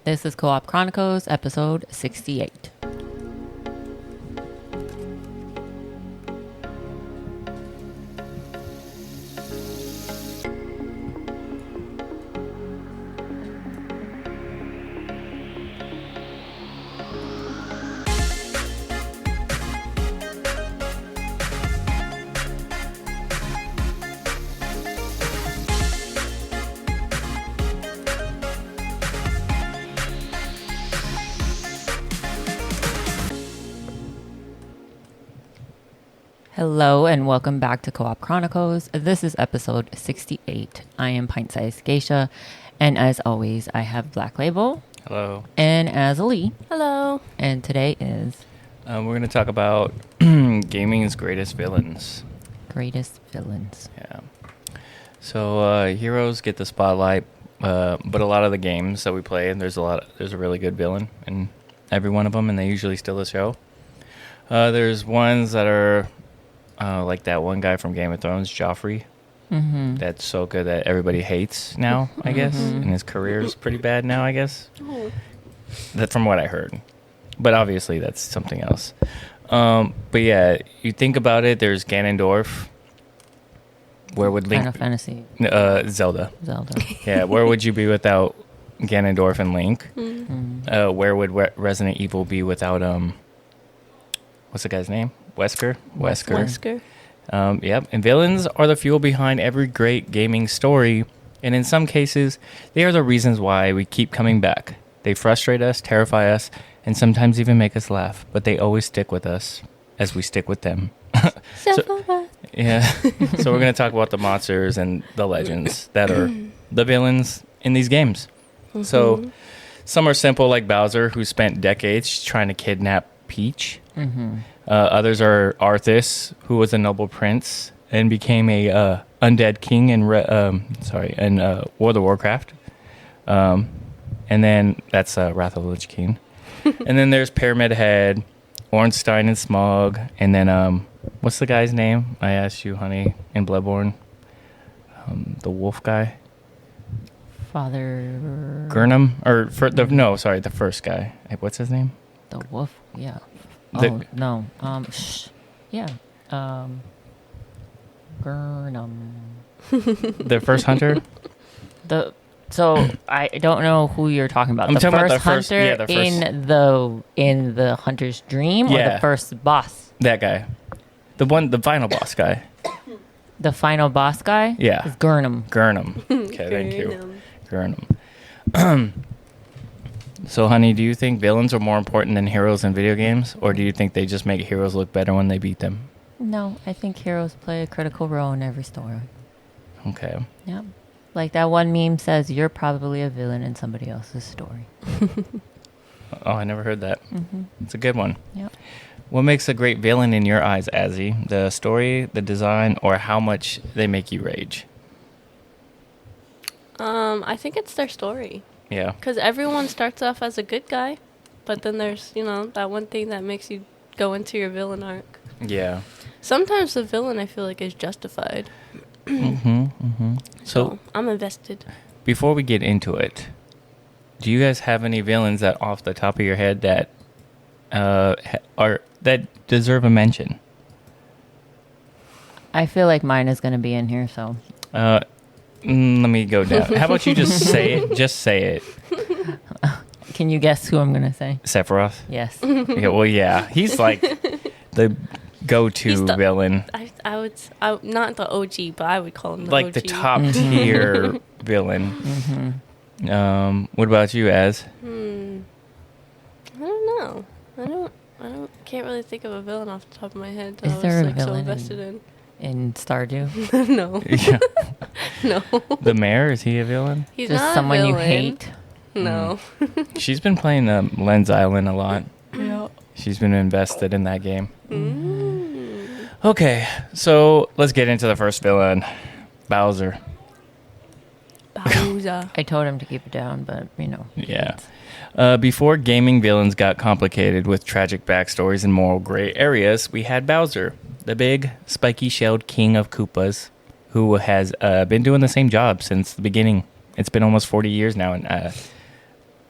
This is Co-op Chronicles, episode 68. Hello and welcome back to Co-op Chronicles. This is episode 68. I am Pint-Sized Geisha, and as always, I have Black Label. Hello. And Azalee. Hello. And today is... We're going to talk about gaming's greatest villains. Greatest villains. Yeah. So heroes get the spotlight, but a lot of the games that we play, there's a really good villain in every one of them, and they usually steal the show. There's ones that are... like that one guy from Game of Thrones, Joffrey. Mm-hmm. That's so good that everybody hates now, I guess. And his career is pretty bad now, I guess. Oh. That's from what I heard. But obviously, that's something else. But yeah, you think about it, there's Ganondorf. Where would Link... Final Fantasy. Zelda. Zelda. Yeah, where would you be without Ganondorf and Link? Mm. Where would Resident Evil be without... what's the guy's name? Wesker. Yep. And villains are the fuel behind every great gaming story. And in some cases, they are the reasons why we keep coming back. They frustrate us, terrify us, and sometimes even make us laugh. But they always stick with us as we stick with them. Sephiroth. Yeah. So we're going to talk about the monsters and the legends that are the villains in these games. Mm-hmm. So some are simple, like Bowser, who spent decades trying to kidnap Peach. Mm-hmm. Others are Arthas, who was a noble prince and became a undead king in World of Warcraft. And then that's Wrath of the Lich King. And then there's Pyramid Head, Ornstein and Smough, and then what's the guy's name? I asked you, honey, in Bloodborne. The wolf guy. Father... Gurnam, the first guy. Hey, what's his name? The wolf? Yeah. The- No. Yeah. Gurnam. The first hunter? So I don't know who you're talking about. I'm talking about the first hunter yeah, the first in the hunter's dream, or Yeah. the first boss? That guy. The final boss guy. The final boss guy? Yeah. Is Gurnam. Gurnam. Okay, thank you. Gurnam. So, honey, do you think villains are more important than heroes in video games? Or do you think they just make heroes look better when they beat them? No, I think heroes play a critical role in every story. Okay. Yeah. Like that one meme says, you're probably a villain in somebody else's story. Oh, I never heard that. Mm-hmm. It's a good one. Yep. What makes a great villain in your eyes, Azzy? The story, the design, or how much they make you rage? I think it's their story. Yeah. Because everyone starts off as a good guy, but then there's, that one thing that makes you go into your villain arc. Yeah. Sometimes the villain, I feel like, is justified. So, I'm invested. before we get into it, do you guys have any villains that, off the top of your head, that that deserve a mention? I feel like mine is going to be in here, so... Let me go down. How about you just say it? Just say it. Can you guess who I'm going to say? Sephiroth? Yes. Yeah, well, yeah. He's like the go-to villain. I would, not the OG, but I would call him the like OG. the top tier villain. Mm-hmm. What about you, Az? I don't know. Can't really think of a villain off the top of my head that Is I was there a so villain invested in. In Stardew? No. Yeah. No. The mayor, is he a villain? He's Just not someone a you villain. hate? No. She's been playing Len's Island a lot. Yeah. She's been invested in that game. Okay, so let's get into the first villain, Bowser. Bowser. I told him to keep it down, but, Yeah. Before gaming villains got complicated with tragic backstories and moral gray areas, we had Bowser, the big, spiky-shelled king of Koopas, who has been doing the same job since the beginning. It's been almost 40 years now, and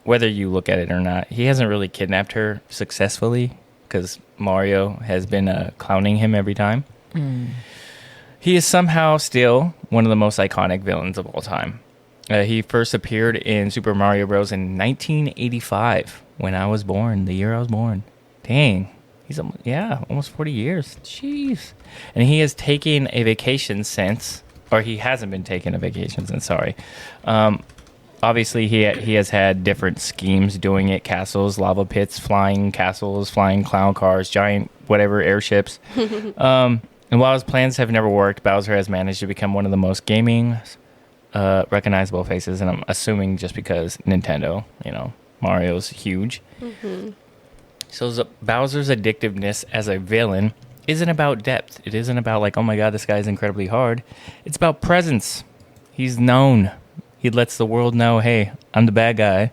whether you look at it or not, he hasn't really kidnapped her successfully because Mario has been clowning him every time. He is somehow still one of the most iconic villains of all time. He first appeared in Super Mario Bros. In 1985, when I was born, the year I was born. Dang. He's almost 40 years. Jeez. And he has taken a vacation since, or he hasn't been taking a vacation since, sorry. Obviously, he has had different schemes doing it. Castles, lava pits, flying castles, flying clown cars, giant whatever airships. And while his plans have never worked, Bowser has managed to become one of the most gaming recognizable faces. And I'm assuming just because Nintendo, Mario's huge. So Bowser's addictiveness as a villain isn't about depth. It isn't about like, oh my god, this guy's incredibly hard. It's about presence. He's known. He lets the world know, hey, I'm the bad guy.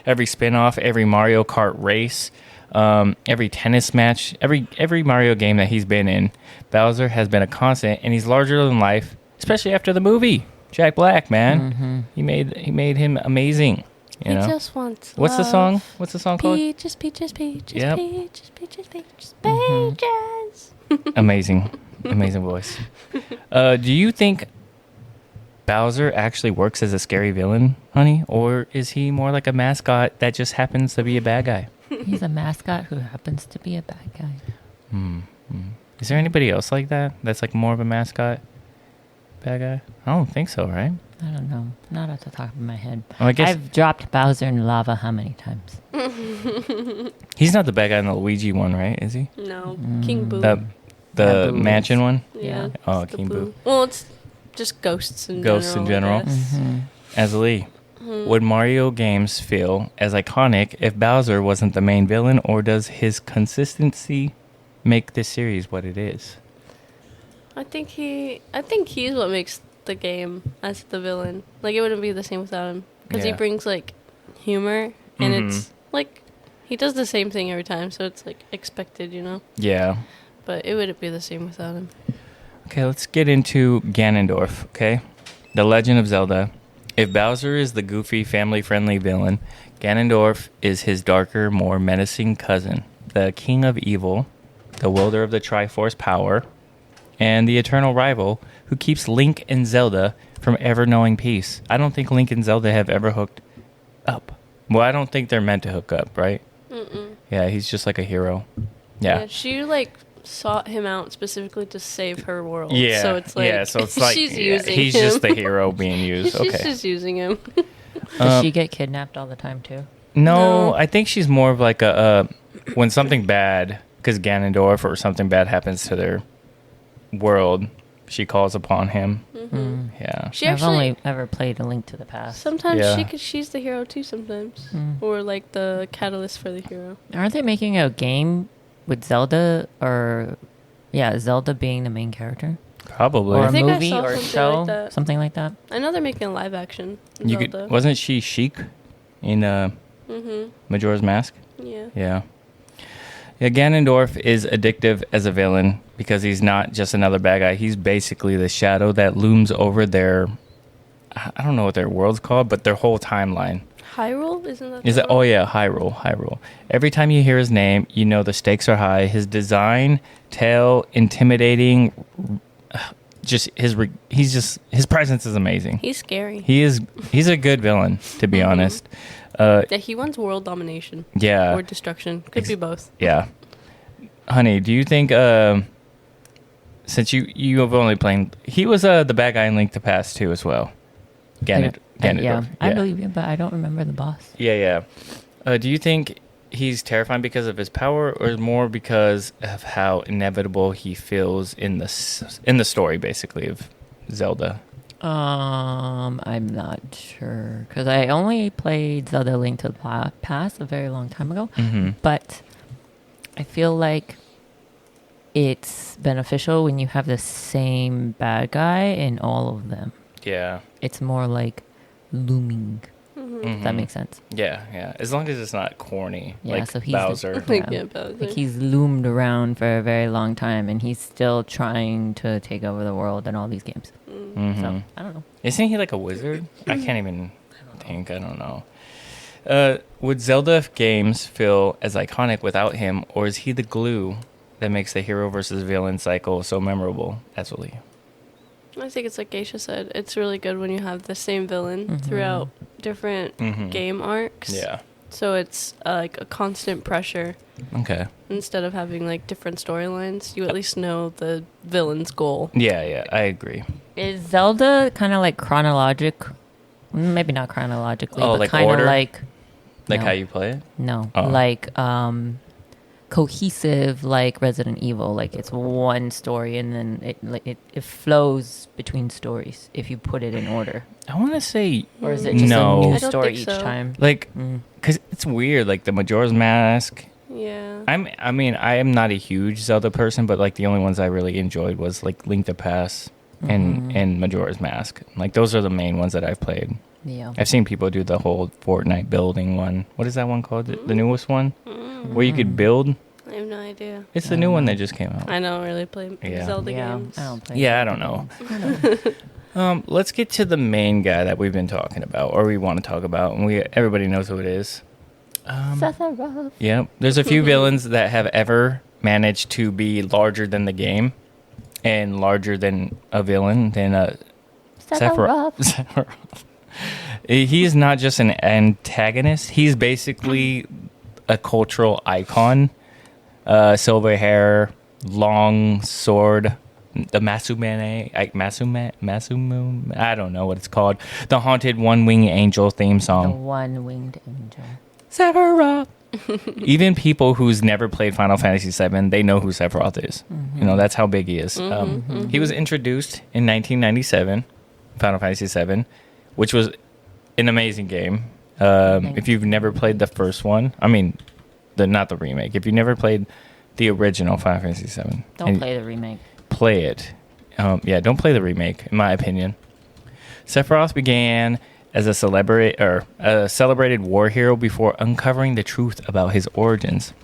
Every spin-off, every Mario Kart race, every tennis match, every Mario game that he's been in, Bowser has been a constant, and he's larger than life, especially after the movie. Jack Black, man. He made him amazing. He just wants What's the song? What's the song called? Peaches, peaches, peaches, Yep. peaches, peaches, peaches, peaches. Amazing voice. Do you think Bowser actually works as a scary villain, honey? Or is he more like a mascot that just happens to be a bad guy? He's a mascot who happens to be a bad guy. Is there anybody else like that? That's like more of a mascot bad guy? I don't think so, right? I don't know. Not at the top of my head. Well, I guess I've dropped Bowser in lava how many times? he's not the bad guy in the Luigi one, right? Is he? No, King Boo. The Yeah, Boo mansion is. one? Yeah. Oh, it's the King Boo. Well, it's just ghosts in Ghosts in general. general. I guess. As Lee, would Mario games feel as iconic if Bowser wasn't the main villain, or does his consistency make this series what it is? I think he's what makes the game as the villain. Like, it wouldn't be the same without him. Because he Yeah. brings, like, humor, and it's, like, he does the same thing every time, so it's, like, expected, Yeah. But it wouldn't be the same without him. Okay, let's get into Ganondorf, okay? The Legend of Zelda. If Bowser is the goofy, family-friendly villain, Ganondorf is his darker, more menacing cousin, the king of evil, the wielder of the Triforce power, and the eternal rival who keeps Link and Zelda from ever knowing peace. I don't think Link and Zelda have ever hooked up. Well, I don't think they're meant to hook up, right? Yeah, he's just like a hero. Yeah. She, like, sought him out specifically to save her world. Yeah. So it's like, she's using he's him. just the hero being used. She's Okay. just using him. Does she get kidnapped all the time too? No, No. I think she's more of like a when something bad, because Ganondorf or something bad happens to their world, she calls upon him. Yeah. She I've actually... only ever played A Link to the Past. Sometimes Yeah. she's the hero too sometimes. Or like the catalyst for the hero. Aren't they making a game with Zelda Zelda being the main character? Probably. Or I a think I movie saw or something show? like that. Something like that? I know they're making a live action You Zelda. wasn't she Sheik in Majora's Mask? Yeah. Yeah. Yeah, Ganondorf is addictive as a villain because he's not just another bad guy. He's basically the shadow that looms over their, I don't know what their world's called, but their whole timeline. Hyrule? Isn't that Is the it? one? Oh yeah, Hyrule. Every time you hear his name, you know the stakes are high. His design, tail, intimidating. His presence is amazing. He's scary. He's a good villain, to be honest. Yeah, he wants world domination. Yeah. Or destruction. Could be both. Yeah. Honey, do you think since you have only played, he was the bad guy in Link to Past too as well. Ganondorf. Yeah, I believe you, but I don't remember the boss. Yeah. Do you think he's terrifying because of his power, or more because of how inevitable he feels in the story, basically, of Zelda? I'm not sure because I only played Zelda Link to the Past a very long time ago. But I feel like it's beneficial when you have the same bad guy in all of them. Yeah. It's more like looming. If that makes sense. Yeah. As long as it's not corny, Yeah, like so he's Bowser. Bowser. Like he's loomed around for a very long time, and he's still trying to take over the world in all these games. So I don't know. Isn't he like a wizard? I can't even think. I don't know. Would Zelda games feel as iconic without him, or is he the glue that makes the hero versus villain cycle so memorable? Absolutely. I think it's like Geisha said. It's really good when you have the same villain throughout different game arcs. Yeah. So it's like a constant pressure. Okay. Instead of having like different storylines, you at least know the villain's goal. Yeah, I agree. Is Zelda kind of like chronologic? Maybe not chronologically, but like kind of order? like... Like no. how you play it? No. Oh. Like cohesive, like Resident Evil. Like it's one story and then it flows between stories if you put it in order. I want to say Or is it just no. a new I don't story think each so. time? Like, because it's weird. Like the Majora's Mask. Yeah. I mean, I am not a huge Zelda person, but like the only ones I really enjoyed was like Link to the Past and Majora's Mask. Like those are the main ones that I've played. Yeah. I've seen people do the whole Fortnite building one. What is that one called? The newest one? Where you could build? I have no idea. It's the new one that just came out. I don't really play Zelda games. I don't play. Yeah, I don't know. Let's get to the main guy that we've been talking about, or we want to talk about, and everybody knows who it is. Sephiroth. Yeah, there's a few villains that have ever managed to be larger than the game and larger than a villain than Sephiroth. Sephiroth. He is not just an antagonist. He's basically a cultural icon. Silver hair, long sword, the Masumune, I don't know what it's called. The haunted one-winged angel theme The song. one-winged angel. Sephiroth. Even people who's never played Final Fantasy VII, they know who Sephiroth is. You know, that's how big he is. He was introduced in 1997, Final Fantasy VII, which was an amazing game. If you've never played the first one, I mean, not the remake. If you never played the original Final Fantasy VII, Don't play the remake. Play it. Don't play the remake, in my opinion. Sephiroth began as a celebrated war hero before uncovering the truth about his origins.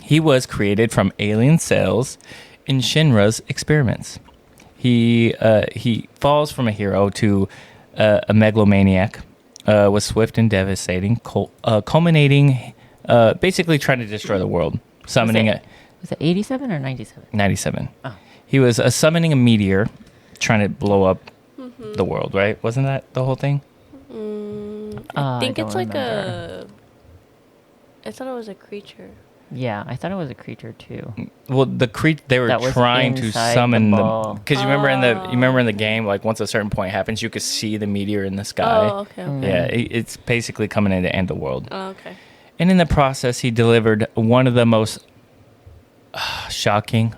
He was created from alien cells in Shinra's experiments. He falls from a hero to a megalomaniac, was swift and devastating, culminating, basically trying to destroy the world, summoning it. Was it 87 or 97? 97. Oh. He was summoning a meteor, trying to blow up the world, right? Wasn't that the whole thing? I think don't it's like remember. I thought it was a creature. Yeah, I thought it was a creature too. Well, they were That was trying to inside summon the them ball. because you remember in the game, like once a certain point happens, you could see the meteor in the sky. Oh, okay. Yeah, it's basically coming in to end the world. Oh, okay. And in the process, he delivered one of the most shocking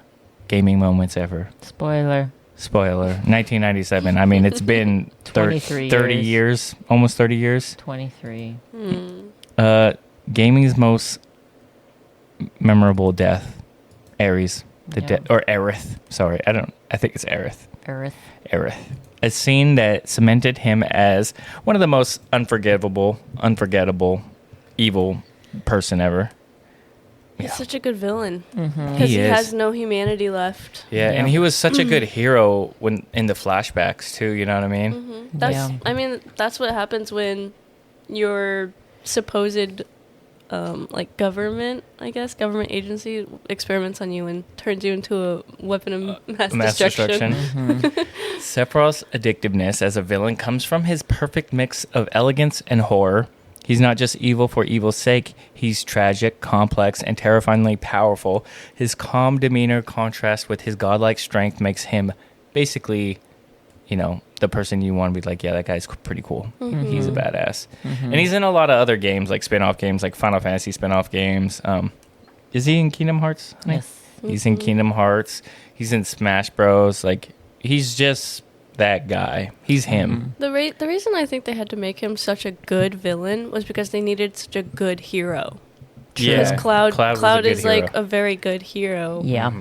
gaming moments ever. Spoiler. Spoiler, 1997. I mean, it's been 23 30 years, almost 30 years. 23. Gaming's most memorable death, Ares, or Aerith. Sorry, I think it's Aerith. Aerith. A scene that cemented him as one of the most unforgettable, evil person ever. He's such a good villain Mm-hmm. because he is. has no humanity left. Yeah, and he was such a good hero when in the flashbacks too. You know what I mean? I mean, that's what happens when your supposed government agency experiments on you and turns you into a weapon of mass destruction. Sephiroth's addictiveness as a villain comes from his perfect mix of elegance and horror. He's not just evil for evil's sake. He's tragic, complex, and terrifyingly powerful. His calm demeanor contrast with his godlike strength makes him basically, the person you want to be like, yeah, that guy's pretty cool. He's a badass. And he's in a lot of other games, like spin-off games, like Final Fantasy spin-off games. Is he in Kingdom Hearts? Yes. He's in Kingdom Hearts. He's in Smash Bros. Like, he's just that guy. He's him. The reason I think they had to make him such a good villain was because they needed such a good hero. Yeah. Because Cloud is hero. like a very good hero. Yeah.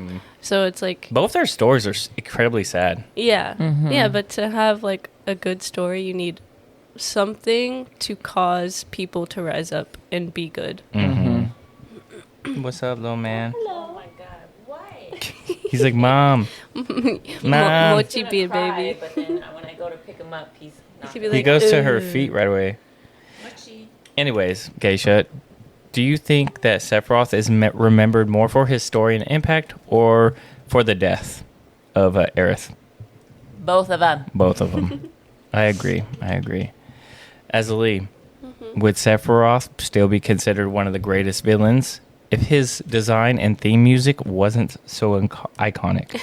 So it's like Both their stories are incredibly sad. yeah. Yeah, but to have like a good story, you need something to cause people to rise up and be good. What's up, little man? Oh my god, what? He's like, Mom. Mom. Mochi bean baby. But then when I go to pick him up, he's not. He'd be He like, goes to her "Ugh." feet right away. Mochi. Anyways, Geisha, do you think that Sephiroth is remembered more for his story and impact, or for the death of Aerith? Both of them. Both of them. I agree. Azalee, would Sephiroth still be considered one of the greatest villains if his design and theme music wasn't so iconic?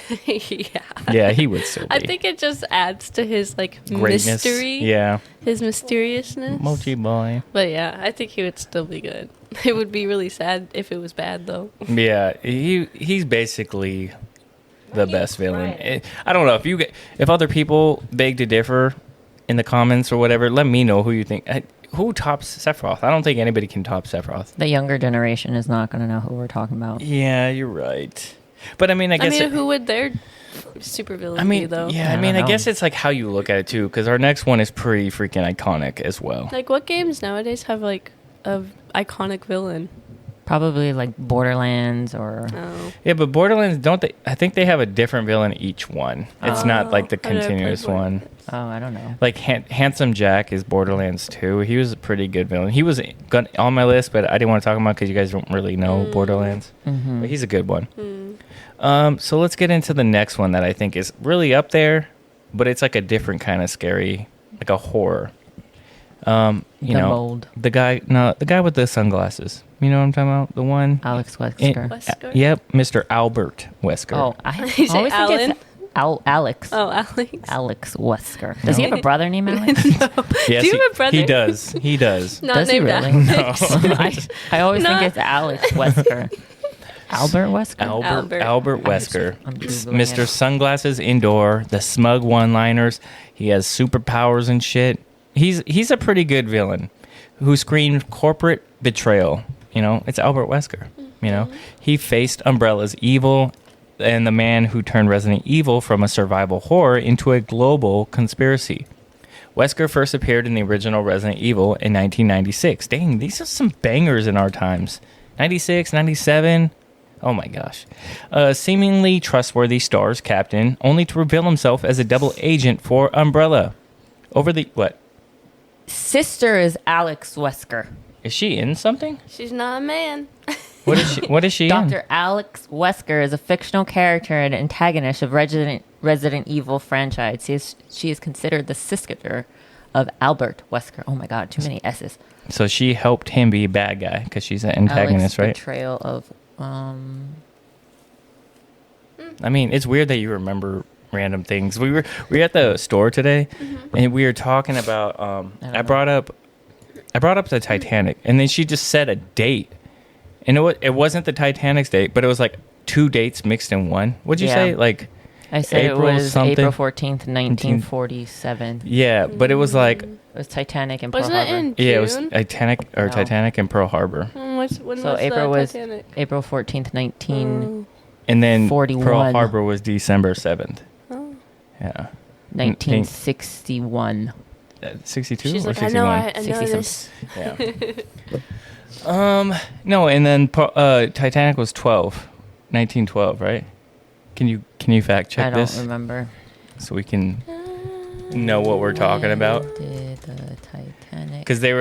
Yeah. Yeah, he would still be. I think it just adds to his like Greatness. mystery. Yeah. His mysteriousness. Mochi boy. But yeah, I think he would still be good. It would be really sad if it was bad though. Yeah, he's basically the best villain. I don't know if other people beg to differ in the comments or whatever. Let me know who you think. Who tops Sephiroth? I don't think anybody can top Sephiroth. The younger generation is not going to know who we're talking about. Yeah, you're right. But I mean, I guess who would their supervillain be though? Yeah, I guess it's like how you look at it too. Because our next one is pretty freaking iconic as well. Like, what games nowadays have like a iconic villain? Probably like Borderlands or... Oh. Yeah, but Borderlands, don't they? I think they have a different villain each one. It's not like the continuous one. Oh, I don't know. Like Handsome Jack is Borderlands 2. He was a pretty good villain. He was on my list, but I didn't want to talk about because you guys don't really know Borderlands. Mm-hmm. But he's a good one. So let's get into the next one that I think is really up there, but it's like a different kind of scary, like a horror. Mold. The guy with the sunglasses. You know what I'm talking about? The one. Alex Wesker. Wesker? Yep, Mr. Albert Wesker. Oh, I You say always think Alan? it's Alex. Oh, Alex. Alex Wesker. Does he have a brother named Alex? Yes, Do you have a brother? He does. He does. Not Does he named really? Alex. I always No. think it's Alex Wesker. Albert Wesker? Albert Wesker. I'm Googling Mr. it. Sunglasses Indoor, the smug one-liners. He has superpowers and shit. He's a pretty good villain who screamed corporate betrayal. You know, it's Albert Wesker. You know, he faced Umbrella's evil and the man who turned Resident Evil from a survival horror into a global conspiracy. Wesker first appeared in the original Resident Evil in 1996. Dang, these are some bangers in our times. 96, 97. Oh my gosh. A seemingly trustworthy STARS captain, only to reveal himself as a double agent for Umbrella. What? Sister is Alex Wesker. Is she in something? She's not a man. What is she in? Dr. Alex Wesker is a fictional character and antagonist of Resident Evil franchise. She is considered the sister of Albert Wesker. Oh my god, too many S's. So she helped him be a bad guy because she's an antagonist, right? Betrayal of... I mean, it's weird that you remember random things. We were at the store today, and we were talking about. I brought up the Titanic, and then she just said a date, and it wasn't the Titanic's date, but it was like two dates mixed in one. What'd you say? Like I said April it was something? April 14th, 1947. Yeah, but it was like It was Titanic and Pearl Wasn't it Harbor. in June? yeah, it was Titanic and Pearl Harbor, When So was April the was Titanic? April 14th, 19... and then 41. Pearl Harbor was December 7th. Oh. Yeah, 1961. 62 She's or like, 61? I know 60 this. Yeah. No, and then Titanic was 1912, right? Can you fact check I don't this remember. so we can know what we're talking about? Did the Titanic... Because they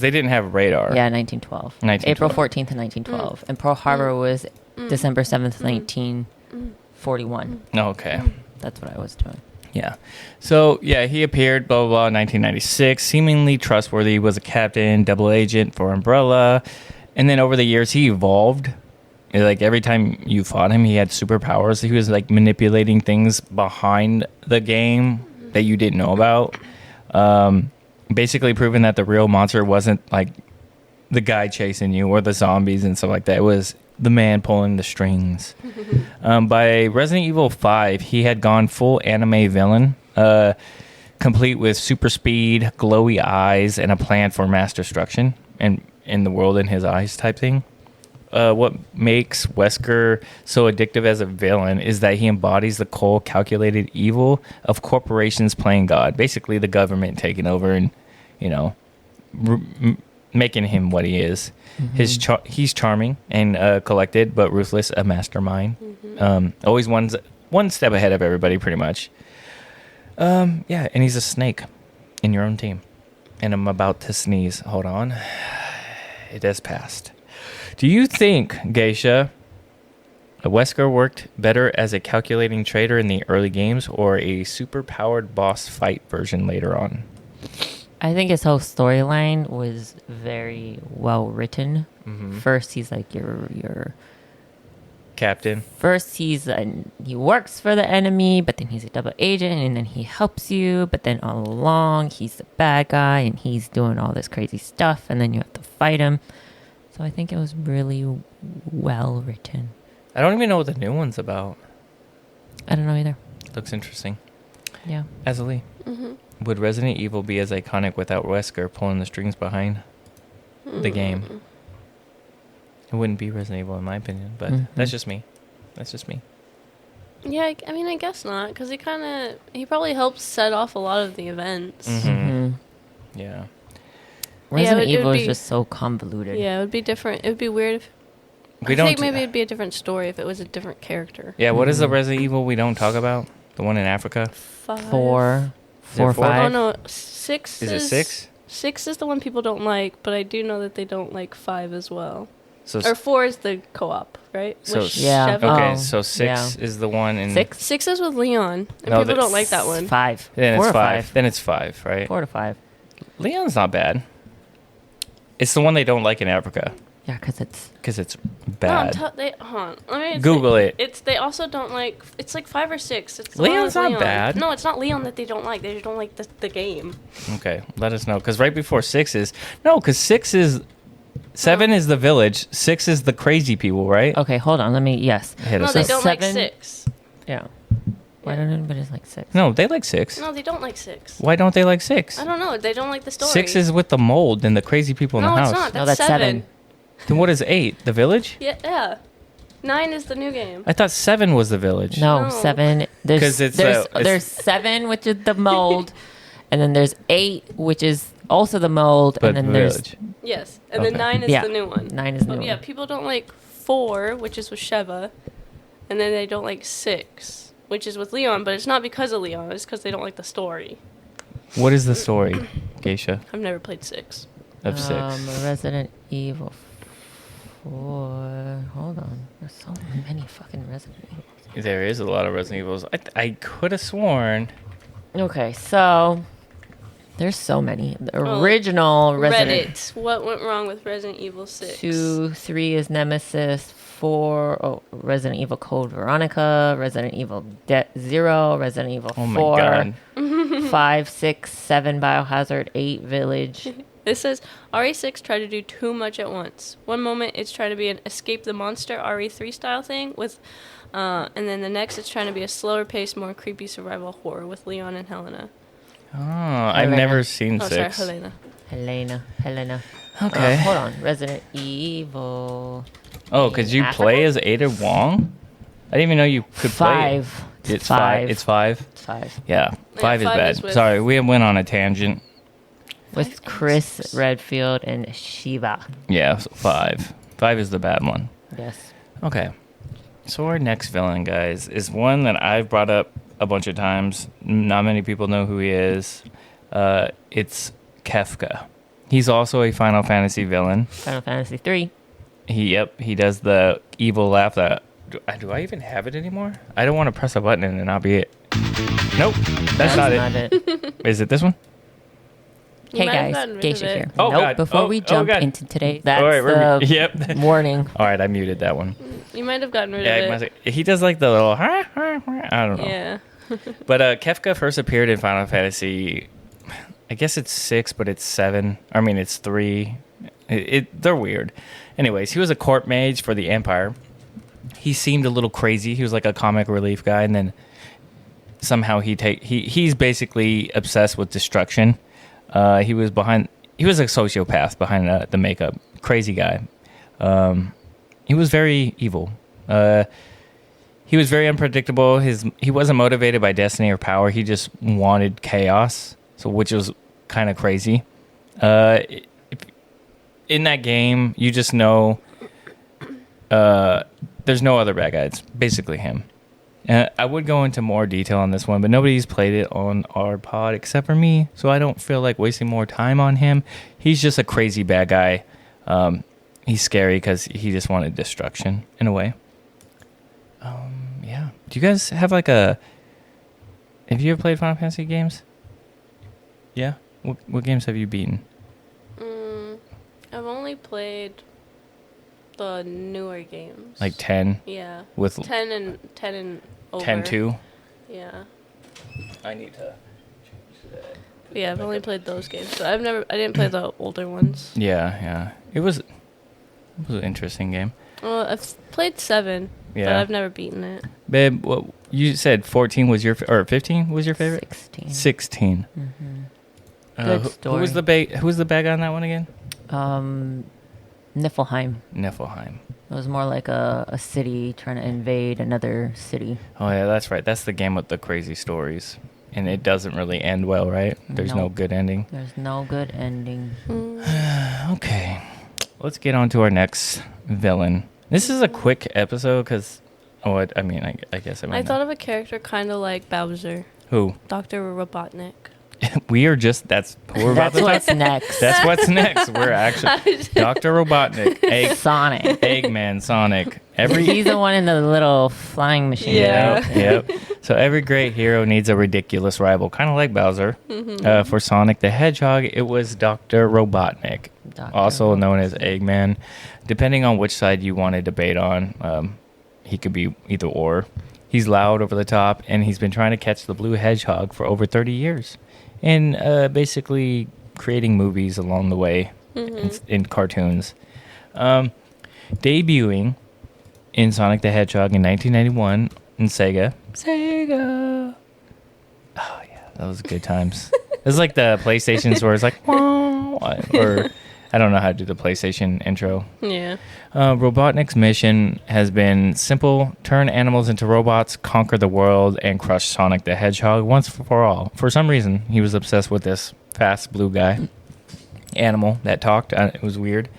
didn't have radar. Yeah, 1912. 1912. April 14th, 1912. And Pearl Harbor was December 7th, 1941. Okay. That's what I was doing. Yeah. So, yeah, he appeared, blah, blah, blah, 1996. Seemingly trustworthy, was a captain, double agent for Umbrella. And then over the years, he evolved. Like, every time you fought him, he had superpowers. He was, like, manipulating things behind the game that you didn't know about. Basically proving that the real monster wasn't, like, the guy chasing you or the zombies and stuff like that. It was the man pulling the strings. By Resident Evil 5, he had gone full anime villain, complete with super speed, glowy eyes, and a plan for mass destruction and in the world in his eyes type thing. What makes Wesker so addictive as a villain is that he embodies the cold, calculated evil of corporations playing God. Basically, the government taking over and, you know, making him what he is. Mm-hmm. He's charming and collected, but ruthless, a mastermind. Mm-hmm. Always one step ahead of everybody, pretty much. Yeah, and he's a snake in your own team. And I'm about to sneeze. Hold on. It has passed. Do you think, Geisha, Wesker worked better as a calculating trader in the early games or a super-powered boss fight version later on? I think his whole storyline was very well written. First, he's like your Captain. First, he works for the enemy, but then he's a double agent, and then he helps you. But then all along, he's the bad guy, and he's doing all this crazy stuff, and then you have to fight him. So I think it was really well written. I don't even know what the new one's about. I don't know either. Looks interesting. Yeah. Azalee, would Resident Evil be as iconic without Wesker pulling the strings behind the game? It wouldn't be Resident Evil in my opinion, but that's just me. Yeah, I mean, I guess not, because he probably helped set off a lot of the events. Yeah. Resident Evil is just so convoluted. Yeah, it would be different. It would be weird if... I think maybe it'd be a different story if it was a different character. Yeah, what is the Resident Evil we don't talk about? The one in Africa? 4, 5. Oh, no, 6 is... Is it 6? 6 is the one people don't like, but I do know that they don't like 5 as well. So, or 4 is the co-op, right? So, yeah. Okay, so 6 is the one in... 6? 6 is with Leon, and people don't like that one. 5. Then 4 it's 5. 5. Then it's 5, right? 4 to 5. Leon's not bad. It's the one they don't like in Africa. Yeah, because it's bad. Google it. They also don't like... It's like 5 or 6. It's Leon's not bad. No, it's not Leon that they don't like. They just don't like the game. Okay, let us know. Because right before 6 is... No, because 6 is... 7 is the village. 6 is the crazy people, right? Okay, hold on. Let me... Yes. No, they don't like 6. Yeah. Why don't anybody like 6? No, they like 6. No, they don't like 6. Why don't they like 6? I don't know. They don't like the story. 6 is with the mold and the crazy people in the house. No, it's not. No, That's that's 7. Then what is 8? The village? Yeah. 9 is the new game. I thought 7 was the village. No, No. 7. There's 7, which is the mold, and then there's 8, which is also the mold, But and then village. Yes, and then 9 is the new one. 9 is the new Yeah, one. people don't like 4, which is with Sheva, and then they don't like 6, which is with Leon, but it's not because of Leon. It's because they don't like the story. What is the story, Geisha, I've never played 6. of 6? Resident Evil 4. Hold on. There's so many fucking Resident Evils. There is a lot of Resident Evils. I could have sworn. Okay, so there's so many. The original Resident... Reddit. What went wrong with Resident Evil 6? 2, 3 is Nemesis. 4, Resident Evil Code Veronica. Resident Evil 0. Resident Evil 4. Oh my god. 5, 6, 7 Biohazard. 8 Village. It says RE6 tried to do too much at once. One moment it's trying to be an escape the monster RE3 style thing with, and then the next it's trying to be a slower paced, more creepy survival horror with Leon and Helena. Oh, I've never seen 6. Sorry, Helena. Okay. Hold on. Resident Evil. Oh, could you play as Ada Wong? I didn't even know you could play. 5. It's 5. It's 5. It's 5. Yeah, 5 is 5 bad. is with- Sorry, we went on a tangent. With Chris Redfield and Shiva. Yeah, so 5. 5 is the bad one. Yes. Okay. So our next villain, guys, is one that I've brought up a bunch of times. Not many people know who he is. It's Kefka. He's also a Final Fantasy villain. Final Fantasy 3. He does the evil laugh that... Do I even have it anymore? I don't want to press a button and not be it. Nope, that's not it. Is it this one? You Hey might have guys, gotten rid Geisha of it. here. Oh, nope, God. before Oh, we oh, jump God. into today, that's All right, yep. warning. All right, I muted that one. You might have gotten rid Yeah, of it. he does like the little... I don't know. Yeah. But Kefka first appeared in Final Fantasy... I guess it's 6, but it's 7. I mean, it's 3. They're weird. Anyways, he was a court mage for the Empire. He seemed a little crazy. He was like a comic relief guy, and then somehow he's basically obsessed with destruction. He was a sociopath behind the makeup. Crazy guy. He was very evil. He was very unpredictable. He wasn't motivated by destiny or power. He just wanted chaos, which was kind of crazy. In that game, you just know there's no other bad guy. It's basically him. I would go into more detail on this one, but nobody's played it on our pod except for me, so I don't feel like wasting more time on him. He's just a crazy bad guy. He's scary because he just wanted destruction in a way. Yeah. Do you guys have like a... Have you ever played Final Fantasy games? Yeah? What games have you beaten? I've only played the newer games. Like 10? Yeah. With 10 and over. 10-2? Yeah. I need to change that. Yeah, I've only played those games. So I didn't play the older ones. Yeah. It was an interesting game. Well, I've played 7, but I've never beaten it. Babe, you said 14 was your... Or 15 was your favorite? 16. 16. Mm-hmm. Good story. Who was the bad guy on that one again? Niflheim. Niflheim. It was more like a city trying to invade another city. Oh, yeah, that's right. That's the game with the crazy stories. And it doesn't really end well, right? There's no good ending. There's no good ending. Okay. Let's get on to our next villain. This is a quick episode because... I guess I thought of a character kind of like Bowser. Who? Dr. Robotnik. We are just... That's what's next. That's what's next. We're actually... Dr. Robotnik. Sonic. Eggman, Sonic. He's the one in the little flying machine. Yeah. Yep. So every great hero needs a ridiculous rival, kind of like Bowser. For Sonic the Hedgehog, it was Dr. Robotnik, also known as Eggman. Depending on which side you want to debate on, he could be either or. He's loud, over the top, and he's been trying to catch the blue hedgehog for over 30 years. And basically creating movies along the way in cartoons. Debuting in Sonic the Hedgehog in 1991 in Sega. Oh, yeah, that was good times. It was like the PlayStation where it's like, or I don't know how to do the PlayStation intro. Yeah. Robotnik's mission has been simple: turn animals into robots, conquer the world, and crush Sonic the Hedgehog once for all. For some reason, he was obsessed with this fast blue guy animal that talked. It was weird.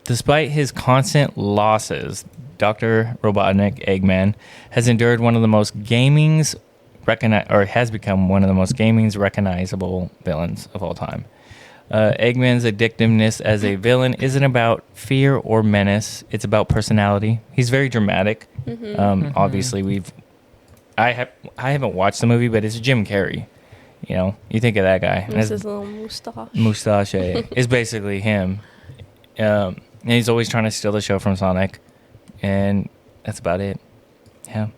Despite his constant losses, Dr. Robotnik, Eggman, has endured one of the most has become one of the most gaming's recognizable villains of all time. Eggman's addictiveness as a villain isn't about fear or menace. It's about personality. He's very dramatic. Obviously, I haven't watched the movie, but it's Jim Carrey. You know, you think of that guy. It's his little mustache. Mustache is basically him. And he's always trying to steal the show from Sonic. And that's about it. Yeah.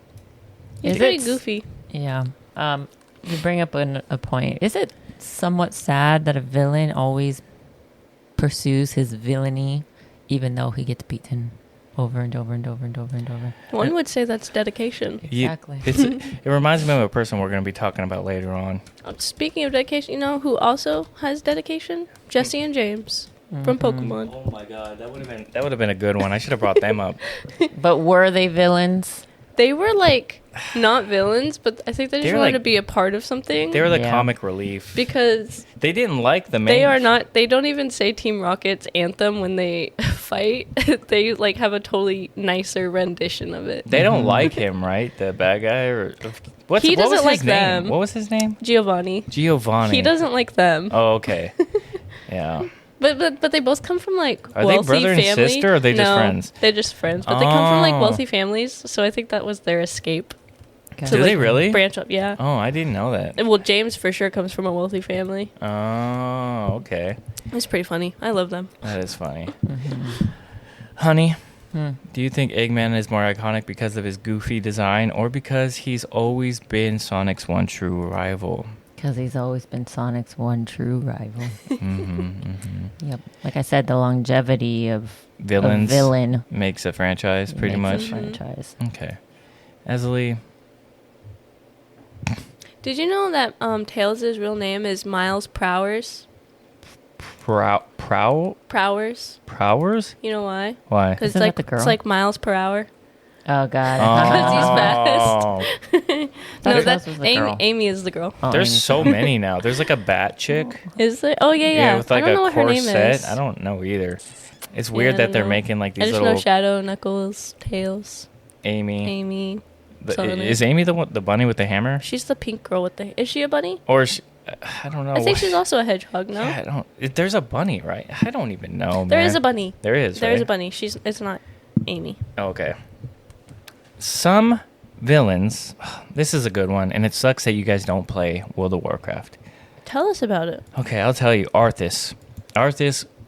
He's pretty goofy. Yeah. You bring up a point. Is it somewhat sad that a villain always pursues his villainy even though he gets beaten over and over and over and over and over? One would say that's dedication. Exactly. It reminds me of a person we're going to be talking about later on. Speaking of dedication, you know who also has dedication? Jesse and James from Pokemon. Oh my god, that would have been a good one. I should have brought them up. But were they villains? They were like not villains, but I think they just wanted to be a part of something. They were the comic relief because they didn't like the main. They are not. They don't even say Team Rocket's anthem when they fight. They like have a totally nicer rendition of it. They don't like him, right? The bad guy, or what was his name? What was his name? Giovanni. He doesn't like them. Oh, okay. Yeah. But they both come from like are wealthy they brother and families. sister, or are they just friends? They're just friends, but they come from like wealthy families, so I think that was their escape. Okay. Do they really branch up? Yeah. Oh, I didn't know that. Well, James for sure comes from a wealthy family. Oh, okay. It's pretty funny. I love them. That is funny. Honey, do you think Eggman is more iconic because of his goofy design, or because he's always been Sonic's one true rival? Because he's always been Sonic's one true rival. Yep. Like I said, the longevity of villains a villain makes a franchise, pretty much. Franchise. Okay. Azalee. Did you know that Tails' real name is Miles Prowers? Prowers? You know why? Why? Because it's like miles per hour. Oh, God. Because he's fast. No, that's Amy is the girl. Oh, there's so many now. There's like a bat chick. Is there? Oh, yeah. With like I don't know what her name is. I don't know either. It's weird that they're making like these little... I just know Shadow, Knuckles, Tails. Amy. Is Amy the bunny with the hammer? She's the pink girl with the... Is she a bunny? Or I don't know. I think she's also a hedgehog, no? Yeah, there's a bunny, right? I don't even know, man. There is a bunny. There is, There is right? a bunny. It's not Amy. Okay. Some villains... This is a good one, and it sucks that you guys don't play World of Warcraft. Tell us about it. Okay, I'll tell you. Arthas,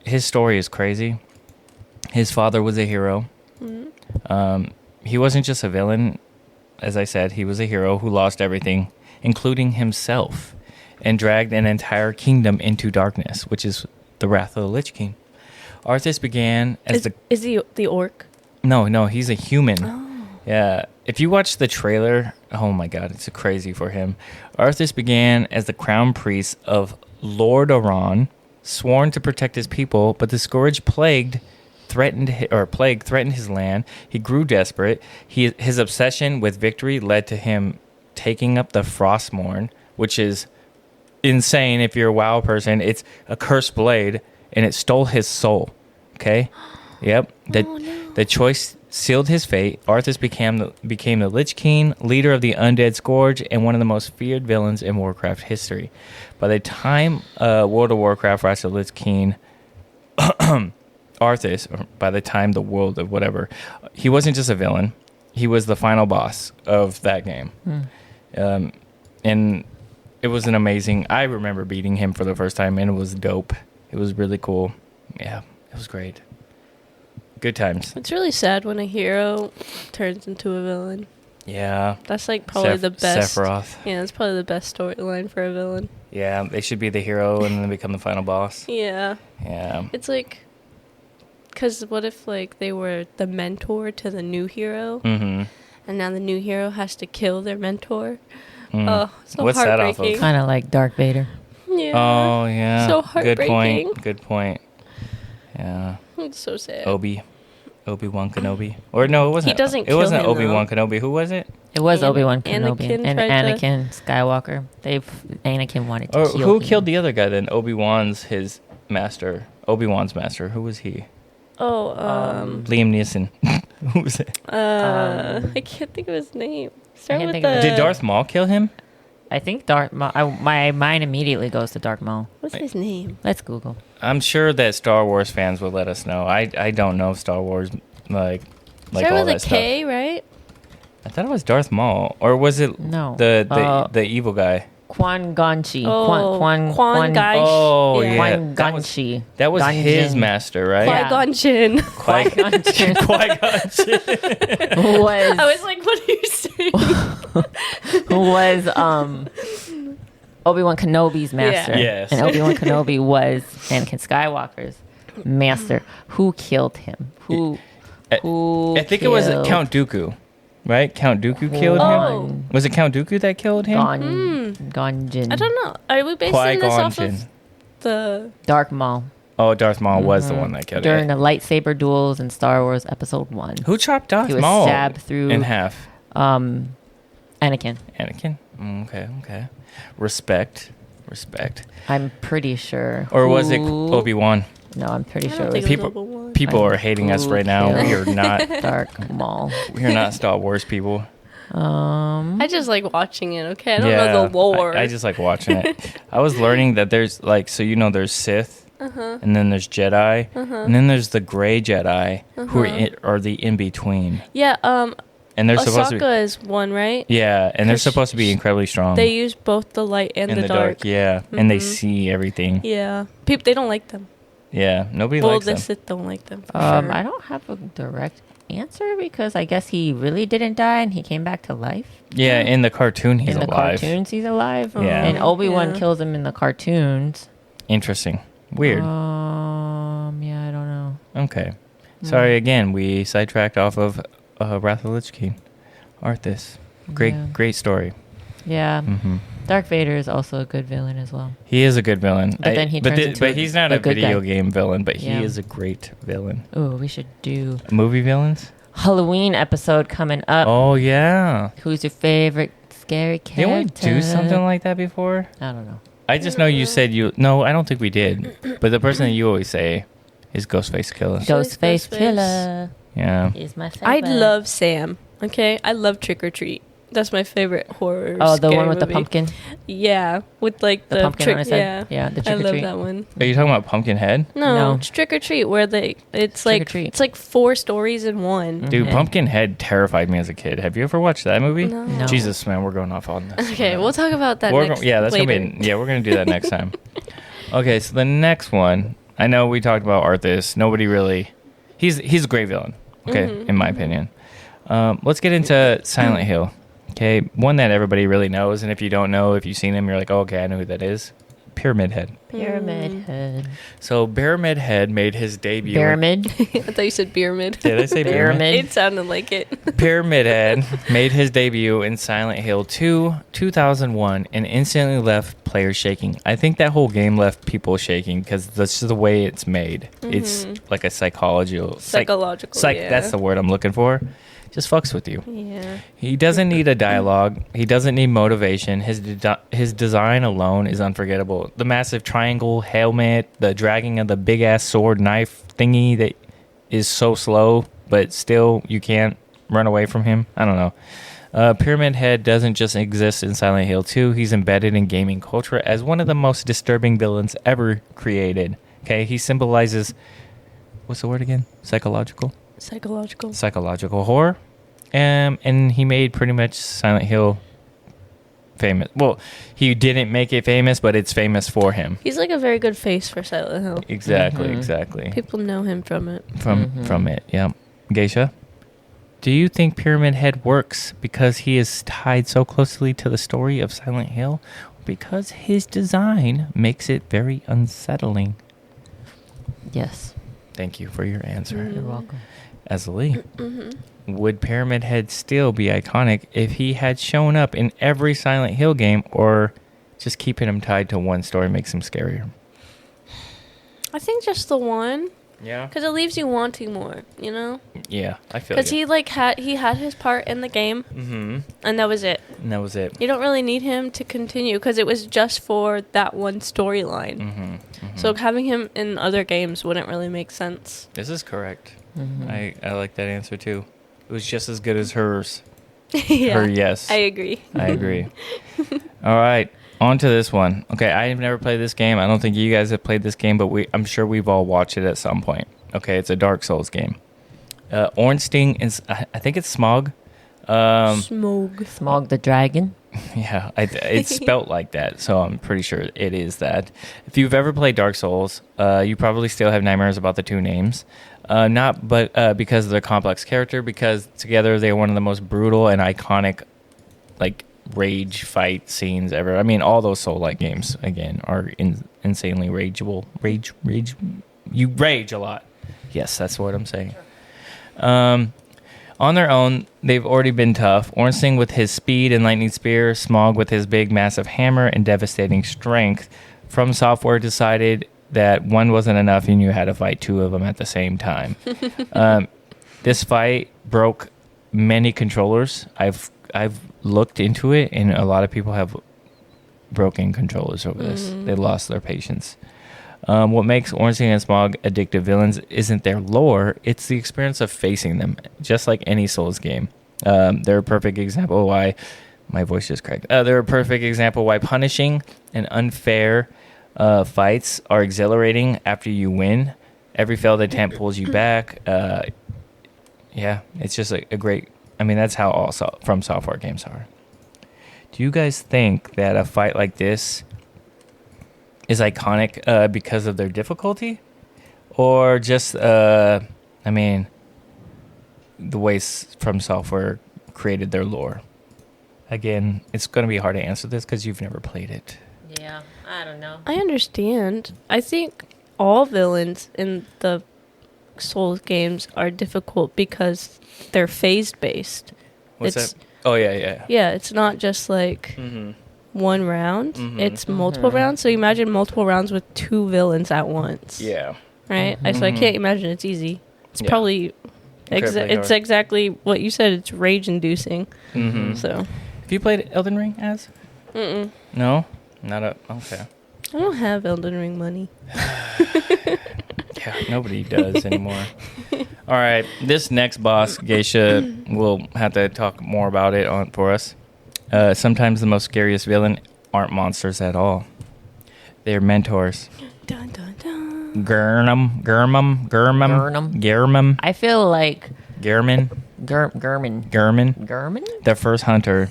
his story is crazy. His father was a hero. Mm-hmm. He wasn't just a villain. As I said, he was a hero who lost everything, including himself, and dragged an entire kingdom into darkness, which is the wrath of the Lich King. Arthas began as Is he the orc? No, he's a human. Oh. Yeah. If you watch the trailer, oh my god, it's crazy for him. Arthas began as the crown priest of Lord Aran, sworn to protect his people, but the scourge plague threatened his land. He grew desperate. His obsession with victory led to him taking up the Frostmourne, which is insane if you're a WoW person. It's a cursed blade, and it stole his soul. Okay? Yep. The choice sealed his fate. Arthas became the Lich King, leader of the Undead Scourge, and one of the most feared villains in Warcraft history. By the time World of Warcraft Rise of the Lich King... Arthas, or by the time the world of whatever, he wasn't just a villain. He was the final boss of that game. And it was an amazing... I remember beating him for the first time, and it was dope. It was really cool. Yeah, it was great. Good times. It's really sad when a hero turns into a villain. Yeah. That's like probably the best. Sephiroth. Yeah, that's probably the best storyline for a villain. Yeah, they should be the hero and then become the final boss. Yeah. Yeah. It's like... Because what if, like, they were the mentor to the new hero, and now the new hero has to kill their mentor? Oh, so What's that off heartbreaking. of? Kind of like Darth Vader. Yeah. Oh, yeah. So heartbreaking. Good point. Yeah. It's so sad. Obi-Wan Kenobi. Or no, it wasn't. He doesn't It kill wasn't him, Obi-Wan though. Kenobi. Who was it? It was Obi-Wan Kenobi Anakin and tried to- Anakin Skywalker. Anakin wanted to Or kill who him. killed the other guy then? His master. Obi-Wan's master. Who was he? Oh, Liam Neeson. Who was it? I can't think of his name. Start can't with think of the... it. Did Darth Maul kill him? I think Darth Maul. My mind immediately goes to Darth Maul. What's his name? Let's Google. I'm sure that Star Wars fans will let us know. I don't know Star Wars like Start all with that a stuff. K, right? I thought it was Darth Maul, or was it No. the evil guy? Quan Gonchi. Oh, Quan Guy. Oh, yeah. Quan That was- Gonchi. That was his Gungeon. master, right? Yeah. Qui-Gon Jinn. Qui-Gon Jinn Qui-Gon. who was I was like, what are you saying? who was Obi-Wan Kenobi's master. Yeah. Yes. And Obi-Wan Kenobi was Anakin Skywalker's master. Who killed him? Who I think it was killed Count Dooku, right? Count Dooku killed Oh. him. Was it Count Dooku that killed him? Gonjin. I don't know. Are we basing this off Qui-Gon of the... Darth Maul. Oh, Darth Maul was the one that killed During him. the lightsaber duels in Star Wars Episode 1. Who chopped Darth He was Maul stabbed through in half? Anakin. Anakin. Okay. Respect. I'm pretty sure. Or was it who- Obi-Wan? No, I'm pretty I sure don't it think was it was People- Obi-Wan. People are hating us Who right now. We are killed not. Darth Maul. We are not Star Wars people. I just like watching it, okay? I don't know the lore. I just like watching it. I was learning that there's there's Sith, and then there's Jedi, and then there's the Gray Jedi, who are the in between, Yeah, and they're supposed to be, Ahsoka is one, right? yeah, and they're 'Cause supposed to be incredibly strong. They use both the light and in the dark. yeah, and they see everything. Yeah. People, they don't like them. Yeah, nobody Well, likes the them. Sith don't like them, for I sure. don't have a direct answer because I guess he really didn't die and he came back to life. Yeah, in the cartoon he's in the alive. cartoons, he's alive. Yeah. And Obi-Wan Yeah. kills him in the cartoons. Interesting, weird. Yeah, I don't know. Okay, sorry again. We sidetracked off of Wrath of the Lich King. Arthas, great story. Yeah. Mm-hmm. Darth Vader is also a good villain as well. He is a good villain. But then he turns into but he's not a a good video guy. game villain, but he Yeah. is a great villain. Oh, we should do Movie villains? Halloween episode coming up. Oh, yeah. Who's your favorite scary character? Didn't we do something like that before? I don't know. I just know you said you... No, I don't think we did. But the person that you always say is Ghostface Killer. Ghostface Ghostface. Killer Yeah. is my favorite. I'd love Sam. Okay, I love Trick or Treat. That's my favorite horror. Oh, the one with movie. the pumpkin. Yeah, with like The pumpkin on his head. Yeah, The I trick or love treat. that one. Are you talking about Pumpkinhead? No, No. it's Trick or Treat, where it's Trick or like Treat. it's like 4 stories in one. Dude, Mhm. Pumpkinhead terrified me as a kid. Have you ever watched that movie? No. No. Jesus, man, we're going off on this. Okay, we'll talk about that We're next. yeah, that's later. gonna be we're gonna do that next time. Okay, so the next one, I know we talked about Arthas. Nobody really, he's a great villain. Okay, Mhm. in my opinion. Let's get into Silent Hill. Okay, one that everybody really knows, and if you don't know, if you've seen him, you're like, oh, okay, I know who that is. Pyramid Head. Pyramid Head. So Pyramid Head made his debut. Pyramid. I thought you said Pyramid. Did I say Pyramid? Pyramid. It sounded like it. Pyramid Head made his debut in Silent Hill 2, 2001, and instantly left players shaking. I think that whole game left people shaking because that's just the way it's made. It's like a psychological. Psychological. Yeah. That's the word I'm looking for. Just fucks with you. Yeah. He doesn't need a dialogue. He doesn't need motivation. His design alone is unforgettable. The massive triangle helmet, the dragging of the big ass sword knife thingy that is so slow, but still you can't run away from him. I don't know. Pyramid Head doesn't just exist in Silent Hill 2. He's embedded in gaming culture as one of the most disturbing villains ever created. Okay, he symbolizes, what's the word again? Psychological horror. And he made pretty much Silent Hill famous. Well, he didn't make it famous, but it's famous for him. He's like a very good face for Silent Hill. Exactly. People know him from it. From it, yeah. Geisha, do you think Pyramid Head works because he is tied so closely to the story of Silent Hill, or because his design makes it very unsettling? Yes. Thank you for your answer. You're welcome. Azalee, would Pyramid Head still be iconic if he had shown up in every Silent Hill game, or just keeping him tied to one story makes him scarier? I think just the one. Yeah. Because it leaves you wanting more, you know? Yeah, I feel Because you. he had his part in the game, Mm-hmm. and that was it. And that was it. You don't really need him to continue because it was just for that one storyline. Mm-hmm. So having him in other games wouldn't really make sense. This is correct. Mm-hmm. I like that answer too. It was just as good as hers. Yeah, Her yes. I agree. I agree. All right, on to this one. Okay, I have never played this game. I don't think you guys have played this game, but I'm sure we've all watched it at some point. Okay, it's a Dark Souls game. Ornstein is, I think it's Smough. Smough the dragon. Yeah, it's spelt like that, so I'm pretty sure it is that. If you've ever played Dark Souls, you probably still have nightmares about the two names. Not because of their complex character, because together they're one of the most brutal and iconic, like, rage fight scenes ever. I mean, all those Soul-like games, again, are insanely rageable. Rage. You rage a lot. Yes, that's what I'm saying. On their own, they've already been tough. Ornstein with his speed and lightning spear, Smough with his big, massive hammer and devastating strength. From Software decided that one wasn't enough and you had to fight two of them at the same time. This fight broke many controllers. I've looked into it, and a lot of people have broken controllers over this. They lost their patience. What makes Ornstein and Smough addictive villains isn't their lore, it's the experience of facing them, just like any Souls game. They're a perfect example why... My voice just cracked. They're a perfect example why punishing and unfair fights are exhilarating after you win. Every failed attempt pulls you back. Yeah, it's just a great... I mean, that's how all From Software games are. Do you guys think that a fight like this is iconic because of their difficulty, or just the way From Software created their lore? Again, it's going to be hard to answer this because you've never played it. Yeah, I don't know. I understand. I think all villains in the Souls games are difficult because they're phase based. What's that? Oh, yeah. Yeah, it's not just like one round. It's multiple rounds. So imagine multiple rounds with two villains at once. Yeah. Right? So I can't imagine it's easy. It's probably... it's hard. exactly what you said. It's rage-inducing. So... Have you played Elden Ring, Az? Mm-mm. No? Okay. I don't have Elden Ring money. Yeah, nobody does anymore. All right, this next boss, Geisha, we'll have to talk more about it for us. Sometimes the most scariest villain aren't monsters at all. They're mentors. Dun, dun, dun. Germum. I feel like German. The first hunter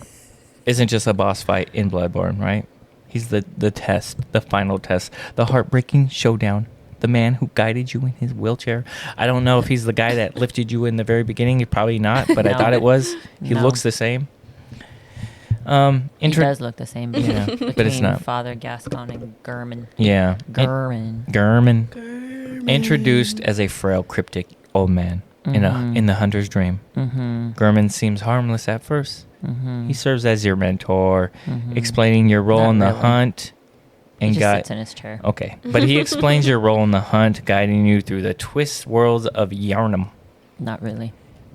isn't just a boss fight in Bloodborne, right? He's the test, the final test, the heartbreaking showdown. The man who guided you in his wheelchair. I don't know if he's the guy that lifted you in the very beginning. Probably not, but No. I thought it was. He No. looks the same. he does look the same. Yeah, but it's not. Father Gascon and German. Yeah. German. Introduced as a frail, cryptic old man in the hunter's dream. Mm-hmm. German seems harmless at first. Mm-hmm. He serves as your mentor, Mhm. explaining your role Not in the really. hunt. He And just got sits in his chair. okay, but he explains your role in the hunt, guiding you through the twist worlds of Yarnum. Not really.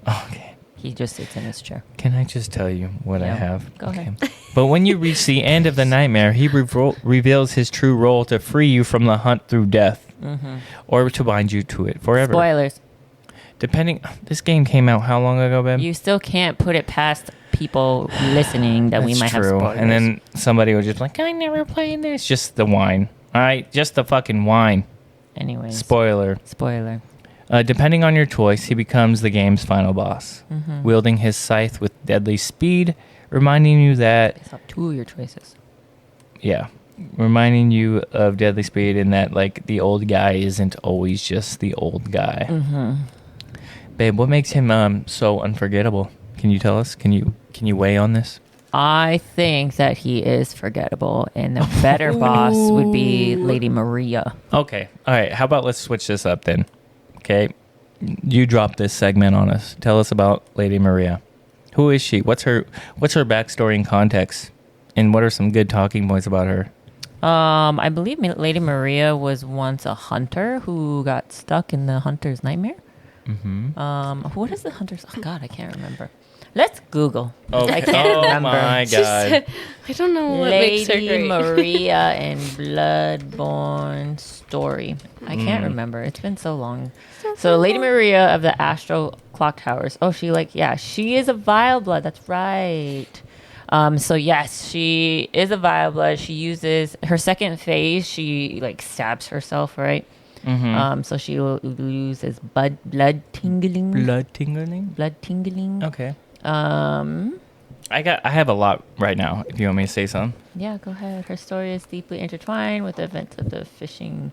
Okay. He just sits in his chair. Can I just tell you what I Yeah, have? go ahead. But when you reach the end of the nightmare, he reveals his true role to free you from the hunt through death, Mm-hmm. or to bind you to it forever. Spoilers. Depending, this game came out how long ago, babe? You still can't put it past people listening that we That's might have true. spoilers. And then somebody was just like, I never played this. Just the whine. All right, just the fucking whine. anyways. Spoiler. Spoiler. Depending on your choice, he becomes the game's final boss, Mm-hmm. wielding his scythe with deadly speed, reminding you that, It's up two of your choices. yeah, reminding you of deadly speed and that, like, the old guy isn't always just the old guy. Mm-hmm. Babe, what makes him so unforgettable? Can you tell us? Can you weigh on this? I think that he is forgettable, and the better boss would be Lady Maria. Okay. All right. How about let's switch this up then? Okay. You dropped this segment on us. Tell us about Lady Maria. Who is she? What's her backstory and context? And what are some good talking points about her? I believe Lady Maria was once a hunter who got stuck in the hunter's nightmare. Mm-hmm. What is the hunter's? Oh God, I can't remember. Let's Google. Okay. I can't Oh remember. my She God. said, I don't know what makes her Lady great. Maria and Bloodborne story. I can't Mm. remember. It's been so long. So Lady Maria of the Astral Clock Towers. Oh, she is a vile blood. That's right. So yes, she is a vile blood. She uses her second phase. She stabs herself, right? Mm-hmm. So she uses blood tingling. Blood tingling? Blood tingling. Okay. Um. I have a lot right now, if you want me to say something. Yeah, go ahead. Her story is deeply intertwined with the events of the fishing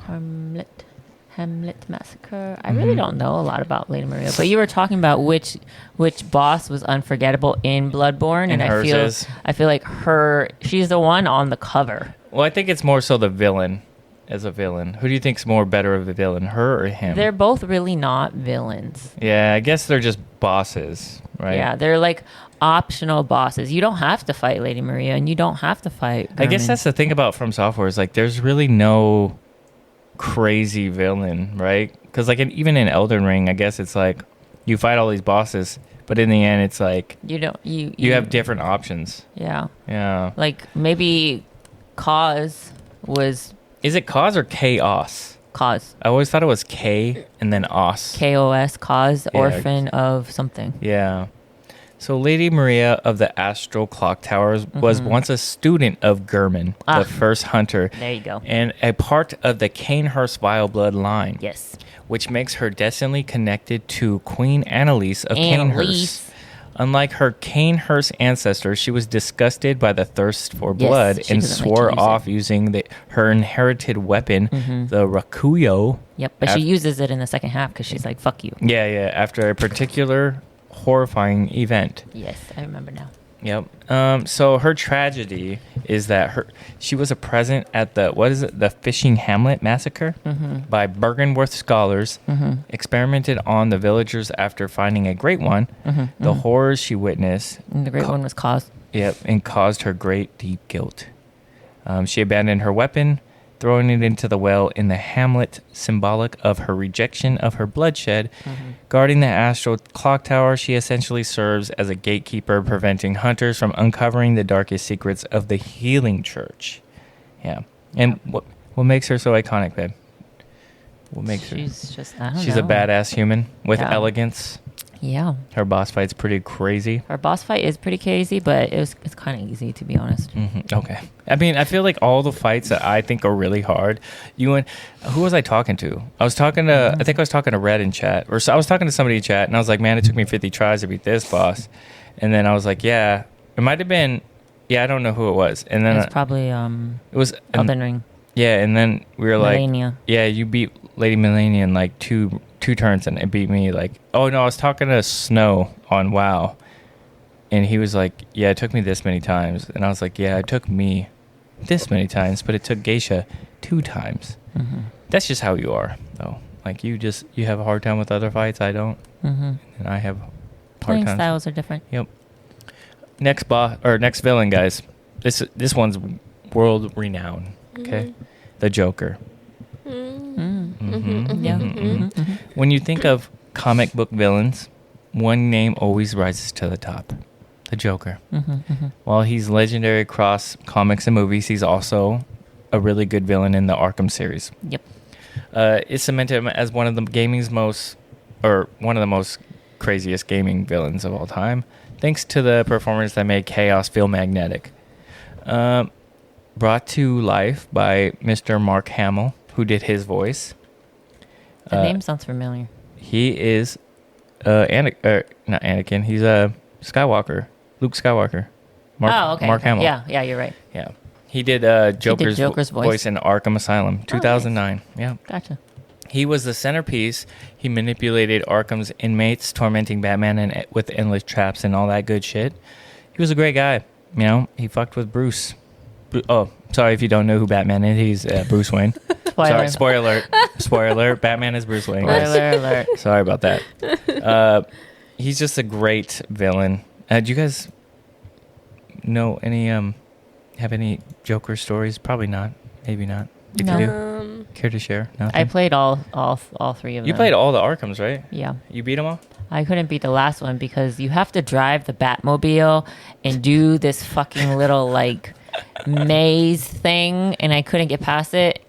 Hamlet massacre. I really don't know a lot about Lady Maria, but you were talking about which boss was unforgettable in Bloodborne, and I feel like she's the one on the cover. Well, I think it's more so the villain as a villain. Who do you think's more better of a villain, her or him? They're both really not villains. Yeah, I guess they're just bosses, right? Yeah, they're like optional bosses. You don't have to fight Lady Maria, and you don't have to fight I guess German. that's the thing about From Software is there's really no crazy villain, right? Because even in Elden Ring, I guess it's you fight all these bosses, but in the end, it's you have different options. Yeah, Yeah. Maybe Cause was Is it Cause or Chaos? Cause. I always thought it was K and then Os. KOS, Cause, Yeah. orphan of something. Yeah. So Lady Maria of the Astral Clock Towers was once a student of German, the first hunter, There you go. and a part of the Cainhurst Vile blood line, Yes. which makes her destinally connected to Queen Annalise of Cainhurst. Annalise. Unlike her Cainhurst ancestors, she was disgusted by the thirst for blood she and doesn't like to swore use off using her inherited weapon, the Rakuyo. Yep, but she uses it in the second half because she's like, fuck you. Yeah, after a particular horrifying event. Yes, I remember now. Yep. So her tragedy is that she was present at the fishing Hamlet massacre by Bergenworth scholars, experimented on the villagers after finding a great one. The horrors she witnessed. And the great one was Cause. Yep, and caused her great deep guilt. She abandoned her weapon, throwing it into the well in the Hamlet, symbolic of her rejection of her bloodshed. Guarding the Astral Clock Tower, she essentially serves as a gatekeeper, preventing hunters from uncovering the darkest secrets of the Healing Church. Yeah. And what makes her so iconic, babe? What makes her? She's just, I don't know. She's a badass human with Yeah. elegance. Yeah. Her boss fight's pretty crazy. Her boss fight is pretty crazy, but it's kind of easy, to be honest. Okay. I mean, I feel like all the fights that I think are really hard. Who was I talking to? I was talking to, I think I was talking to Red in chat, or so I was talking to somebody in chat, and I was like, man, it took me 50 tries to beat this boss. And then I was like, yeah, it might have been, I don't know who it was. And then It's probably it was Elden Ring. Yeah, and then we were like, Melania. yeah, you beat Lady Melania in like two turns, and it beat me like, oh no, I was talking to Snow on WoW, and he was like, yeah, it took me this many times, and I was like, yeah, it took me this many times, but it took Geisha 2 times. That's just how you are, though. Like you have a hard time with other fights. I don't, and I have hard Playing times. styles are different. Yep. Next villain, guys. This one's world renowned. Okay, the Joker. Yeah. When you think of comic book villains, one name always rises to the top: the Joker. While he's legendary across comics and movies, he's also a really good villain in the Arkham series. Yep. It cemented him as one of the most craziest gaming villains of all time, thanks to the performance that made chaos feel magnetic. Brought to life by Mr. Mark Hamill, who did his voice. The name sounds familiar. He is not Anakin. He's a Skywalker, Luke Skywalker. Okay. Mark Hamill. Yeah, you're right. Yeah. He did Joker's voice in Arkham Asylum, 2009. Nice. Yeah. Gotcha. He was the centerpiece. He manipulated Arkham's inmates, tormenting Batman with endless traps and all that good shit. He was a great guy. You know, he fucked with Bruce. Oh, sorry if you don't know who Batman is. He's Bruce Wayne. Sorry, spoiler alert. Spoiler alert. Batman is Bruce Wayne. Spoiler alert. Sorry about that. He's just a great villain. Do you guys know any have any Joker stories? Probably not. Maybe not. If you do, care to share? Nothing? I played all 3 of them. You played all the Arkhams, right? Yeah. You beat them all? I couldn't beat the last one because you have to drive the Batmobile and do this fucking little like maze thing, and I couldn't get past it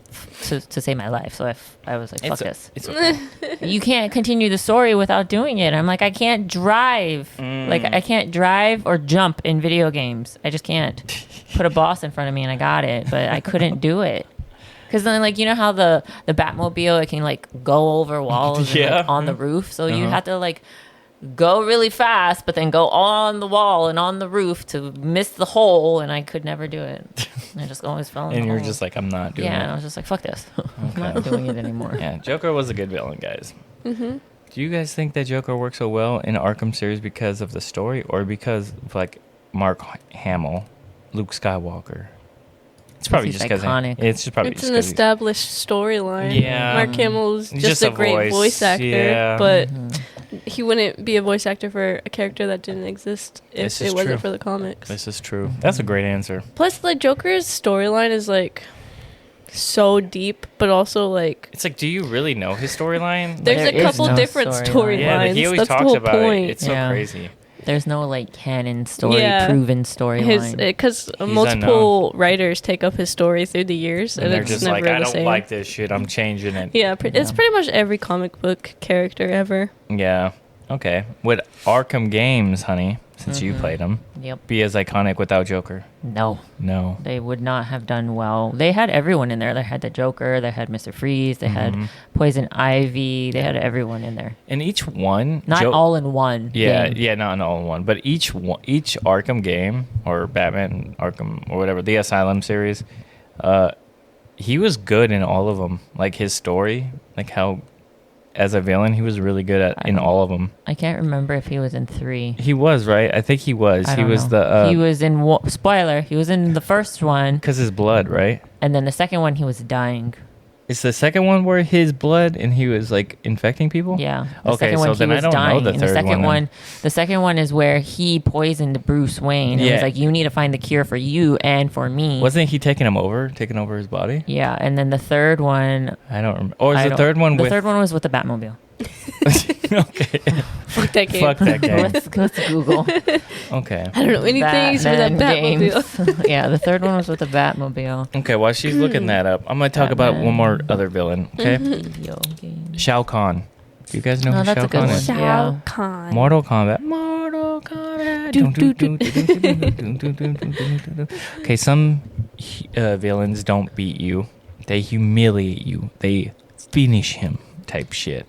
to save my life. So I was like, fuck this. It's okay. You can't continue the story without doing it. I'm like, I can't drive. Like, I can't drive or jump in video games. I just can't. Put a boss in front of me and I got it, but I couldn't do it. Because then, like, you know how the Batmobile, it can, like, go over walls and, like, on the roof? So you have to, like, go really fast, but then go on the wall and on the roof to miss the hole, and I could never do it. I just always fell in the And you were hole. just like, I'm not doing it. Yeah, and I was just like, fuck this. I'm not doing it anymore. Yeah, Joker was a good villain, guys. Do you guys think that Joker works so well in Arkham series because of the story or because of, like, Mark Hamill, Luke Skywalker? It's probably just because it's just probably it's an established storyline. Yeah, Mark Hamill's just a great voice actor, but he wouldn't be a voice actor for a character that didn't exist if it wasn't for the comics. This is true. That's a great answer. Plus, like, Joker's storyline is like so deep, but also like it's like, do you really know his storyline? There's a couple different storylines. Yeah, he always That's talks the whole about point. it. It's so crazy. There's no like canon story, proven storyline. Because multiple writers take up his story through the years, and they're it's just never like, the I don't same. like this shit. I'm changing it. Yeah, it's pretty much every comic book character ever. Yeah. Okay. Would Arkham games, honey, since you played them, be as iconic without Joker? No. They would not have done well. They had everyone in there. They had the Joker. They had Mr. Freeze. They had Poison Ivy. They had everyone in there. And each one, not all in one. Yeah, not all in one. But each Arkham game or Batman Arkham or whatever, the Asylum series, he was good in all of them. Like his story, like how. As a villain, he was really good in all of them. I can't remember if he was in 3. He was, right? I think he was. He was he was in spoiler. He was in the first one because his blood, right? And then the second one, he was dying. It's the second one where his blood and he was like infecting people. Yeah. Okay, so then I don't know the third one. The second one is where he poisoned Bruce Wayne. And was like, you need to find the cure for you and for me. Wasn't he taking over his body? Yeah, and then the third one, I don't remember. Or was the third one? The third one was with the Batmobile. Okay. Fuck that game. Fuck that game. let's Google. Okay. I don't know anything with that Batmobile. games. Yeah, the third one was with the Batmobile. Okay, while she's looking that up, I'm going to talk about one more other villain, okay? Video game. Shao Kahn. Do you guys know who that's Shao a good Kahn one. is? Shao Yeah. Kahn. Mortal Kombat. Mortal Kombat. Okay, some villains don't beat you. They humiliate you. They finish him type shit.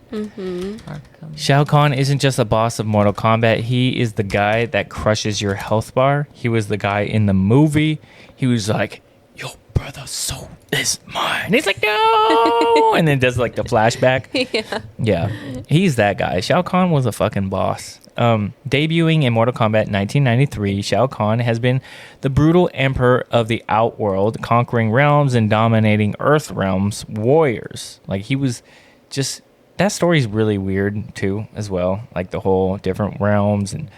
Shao Kahn isn't just a boss of Mortal Kombat. He is the guy that crushes your health bar. He was the guy in the movie. He was like, your brother's soul is mine. And he's like, no. And then does like the flashback. Yeah. He's that guy. Shao Kahn was a fucking boss. Debuting in Mortal Kombat 1993, Shao Kahn has been the brutal emperor of the Outworld, conquering realms and dominating Earth realms warriors. Like, he was just... That story's really weird, too, as well. Like, the whole different realms, and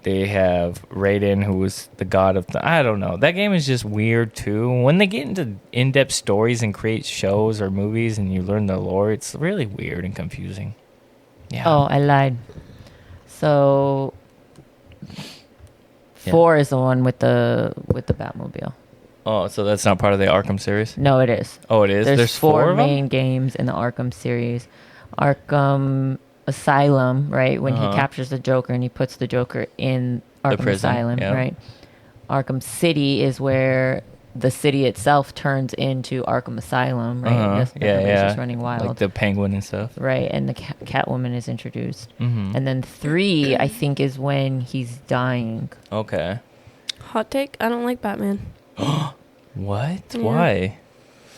they have Raiden, who was the god of the... I don't know. That game is just weird, too. When they get into in-depth stories and create shows or movies and you learn the lore, it's really weird and confusing. Yeah. Oh, I lied. So, 4 is the one with the Batmobile. Oh, so that's not part of the Arkham series? No, it is. Oh, it is? There's 4 of them? main games in the Arkham series. Arkham Asylum, right? When he captures the Joker and he puts the Joker in Arkham Asylum, right? Arkham City is where the city itself turns into Arkham Asylum, right? Just running wild. Like the Penguin and stuff. Right, and the Catwoman is introduced. And then 3, I think, is when he's dying. Okay. Hot take, I don't like Batman. What? Yeah. Why?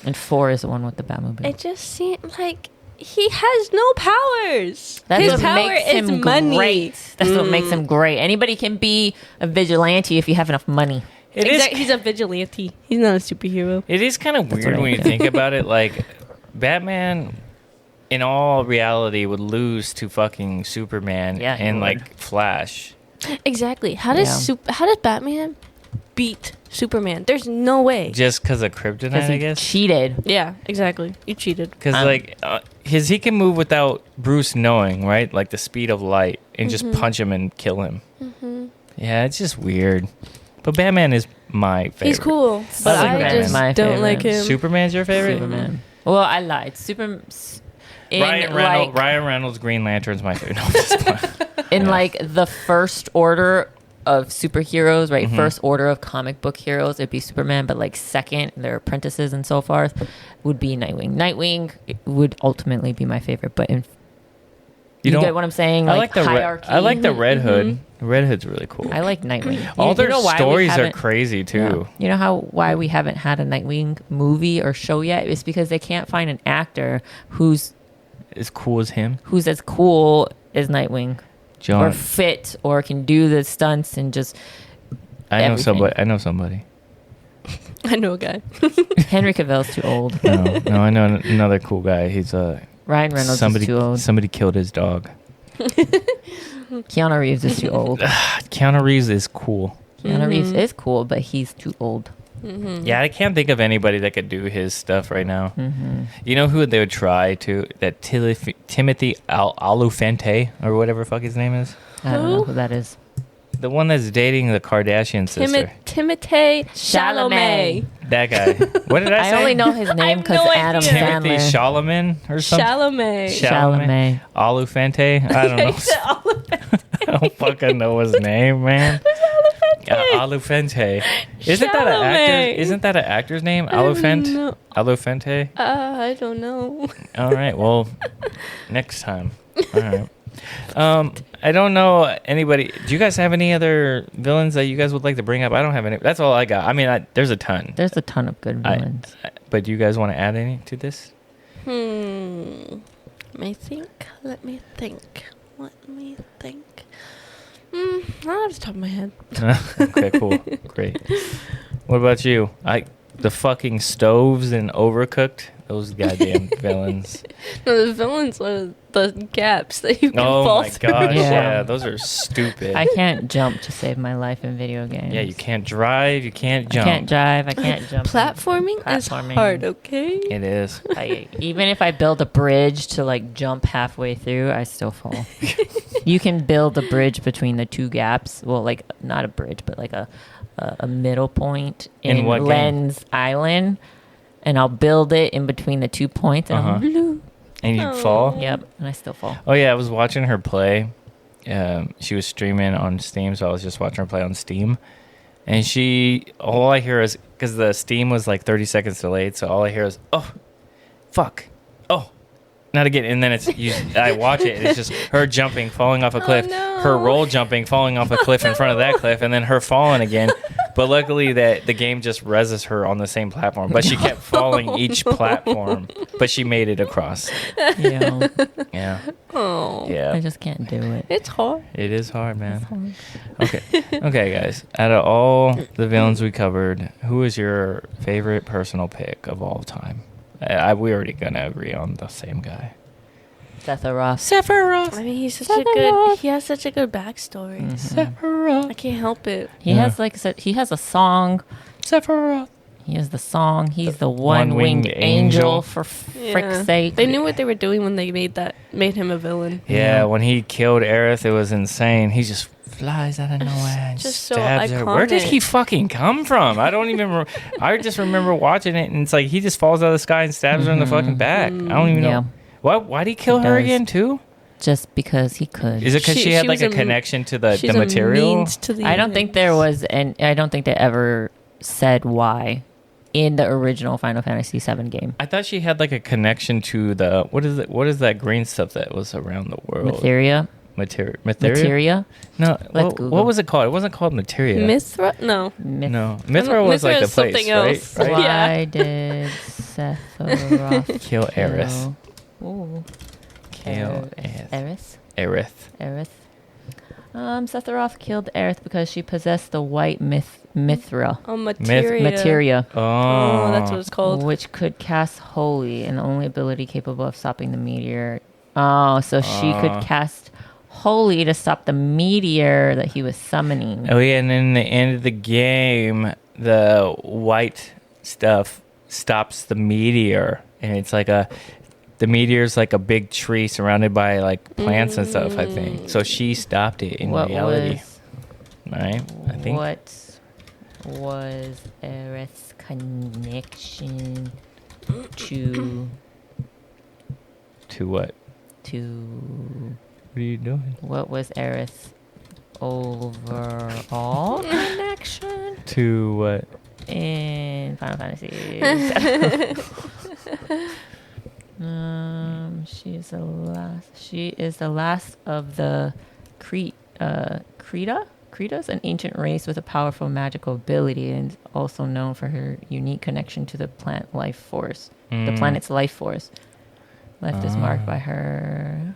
And 4 is the one with the Batmobile. It just seemed like he has no powers. That's His what power makes is him money. great. That's what makes him great. Anybody can be a vigilante if you have enough money. He's a vigilante. He's not a superhero. It is kind of weird when you think about it. Like, Batman, in all reality, would lose to fucking Superman and, like, Flash. Exactly. How does Batman beat Superman? There's no way. Just because of kryptonite, I guess? Cheated. Yeah, exactly. You cheated. Because, he can move without Bruce knowing, right? Like, the speed of light, and just punch him and kill him. Yeah, it's just weird. But Batman is my favorite. He's cool, but I just don't like him. Superman's your favorite? Superman. Well, I lied. Ryan Reynolds' Green Lantern's my favorite. No, I'm just playing. In like the first order of superheroes, right? First order of comic book heroes, it'd be Superman, but like second, their apprentices and so forth would be Nightwing. Nightwing would ultimately be my favorite, but you get what I'm saying? I like the hierarchy. I like the Red Hood. The Red Hood's really cool. I like Nightwing. All their stories are crazy too. Yeah. You know why we haven't had a Nightwing movie or show yet? It's because they can't find an actor who's as cool as him. Who's as cool as Nightwing. John. Or fit or can do the stunts and just I know somebody. I know a guy. Henry Cavill's too old. No, I know another cool guy. He's Ryan Reynolds is too old. Somebody killed his dog. Keanu Reeves is too old. Keanu Reeves is cool. Keanu Reeves is cool, but he's too old. Yeah, I can't think of anybody that could do his stuff right now. You know who they would try to? That Timothy Olyphant or whatever fuck his name is. I don't know who that is. The one that's dating the Kardashian sister. Timothée Chalamet. That guy. What did I say? I only know his name because Adam Timothy Sandler. Chalamet or something? Chalamet. Olyphante? I don't know. I don't fucking know his name, man. Olyphante. Isn't that an actor? Isn't that an actor's name? Olyphant? Olyphante? I don't know. All right. Well, next time. All right. I don't know anybody. Do you guys have any other villains that you guys would like to bring up? I don't have any. That's all I got. I mean, there's a ton. There's a ton of good villains. But do you guys want to add any to this? Let me think. Not off the top of my head. Okay, cool. Great. What about you? the fucking stoves and Overcooked. Those goddamn villains. No, the villains are the gaps that you can Oh fall my through. gosh, Yeah. yeah, those are stupid. I can't jump to save my life in video games. Yeah, you can't drive, you can't I jump. can't drive. I can't jump. Platforming is Platforming. hard, okay? It is. Even if I build a bridge to like jump halfway through, I still fall. You can build a bridge between the two gaps. Well, like not a bridge, but like a middle point in what game? Lens Island, and I'll build it in between the 2 points, and Uh-huh. I'm And you Oh. fall? yep, and I still fall. Oh, yeah, I was watching her play. She was streaming on Steam, so I was just watching her play on Steam. And all I hear is, because the Steam was like 30 seconds delayed, so all I hear is, oh, fuck, oh, not again. And then I watch it, and it's just her jumping, falling off a cliff, no. her roll jumping, falling off a cliff in front of that cliff, and then her falling again. But luckily that the game just reses her on the same platform, but she kept falling each platform, but she made it across. Yeah, Yeah. Oh. I Yeah. just can't do it. It's hard. It is hard, man. It's hard. Okay, guys. Out of all the villains we covered, who is your favorite personal pick of all time? We already gonna agree on the same guy. Sephiroth. I mean, he has such a good backstory. Sephiroth. I can't help it. He Yeah. he has a song. Sephiroth. He has the song. He's the one-winged one-winged angel, angel. for Yeah. frick's sake. They knew what they were doing when they made him a villain. Yeah, Yeah. when he killed Aerith, it was insane. He just flies out of nowhere and Just so stabs her. Where did iconic. he fucking come from? I don't even. I just remember watching it, and it's like he just falls out of the sky and stabs her in the fucking back. I don't even Yeah. know. Why'd he kill He her does. again too? Just because he could. Is it because she had like was a connection to the she's a material? means to the I don't think there was, and I don't think they ever said why in the original Final Fantasy VII game. I thought she had like a connection to the what is it? What is that green stuff that was around the world? Materia. Materia? No. Let's What Google. was it called? It wasn't called Materia. Mithra? No. No, Mithra was like Mithra the is place, something else. right? Why Yeah. did Sephiroth Kill Aerith. Ooh. Kill Aerith. Aerith. Sephiroth killed Aerith because she possessed the white Mithra. Oh, materia. Materia. Oh, Oh, that's what it's called. Which could cast Holy, and the only ability capable of stopping the meteor. Oh, so she could cast Holy to stop the meteor that he was summoning. Oh yeah, and then the end of the game, the white stuff stops the meteor, and it's like the meteor's like a big tree surrounded by like plants and stuff. I think so. She stopped it in reality, right? I think. What was Aerith's connection to What? to What are you doing? what was Aerith's overall connection To what? in Final Fantasy? She is the last of the Kretas, an ancient race with a powerful magical ability, and also known for her unique connection to the plant life force. The planet's life force. Life is marked by her.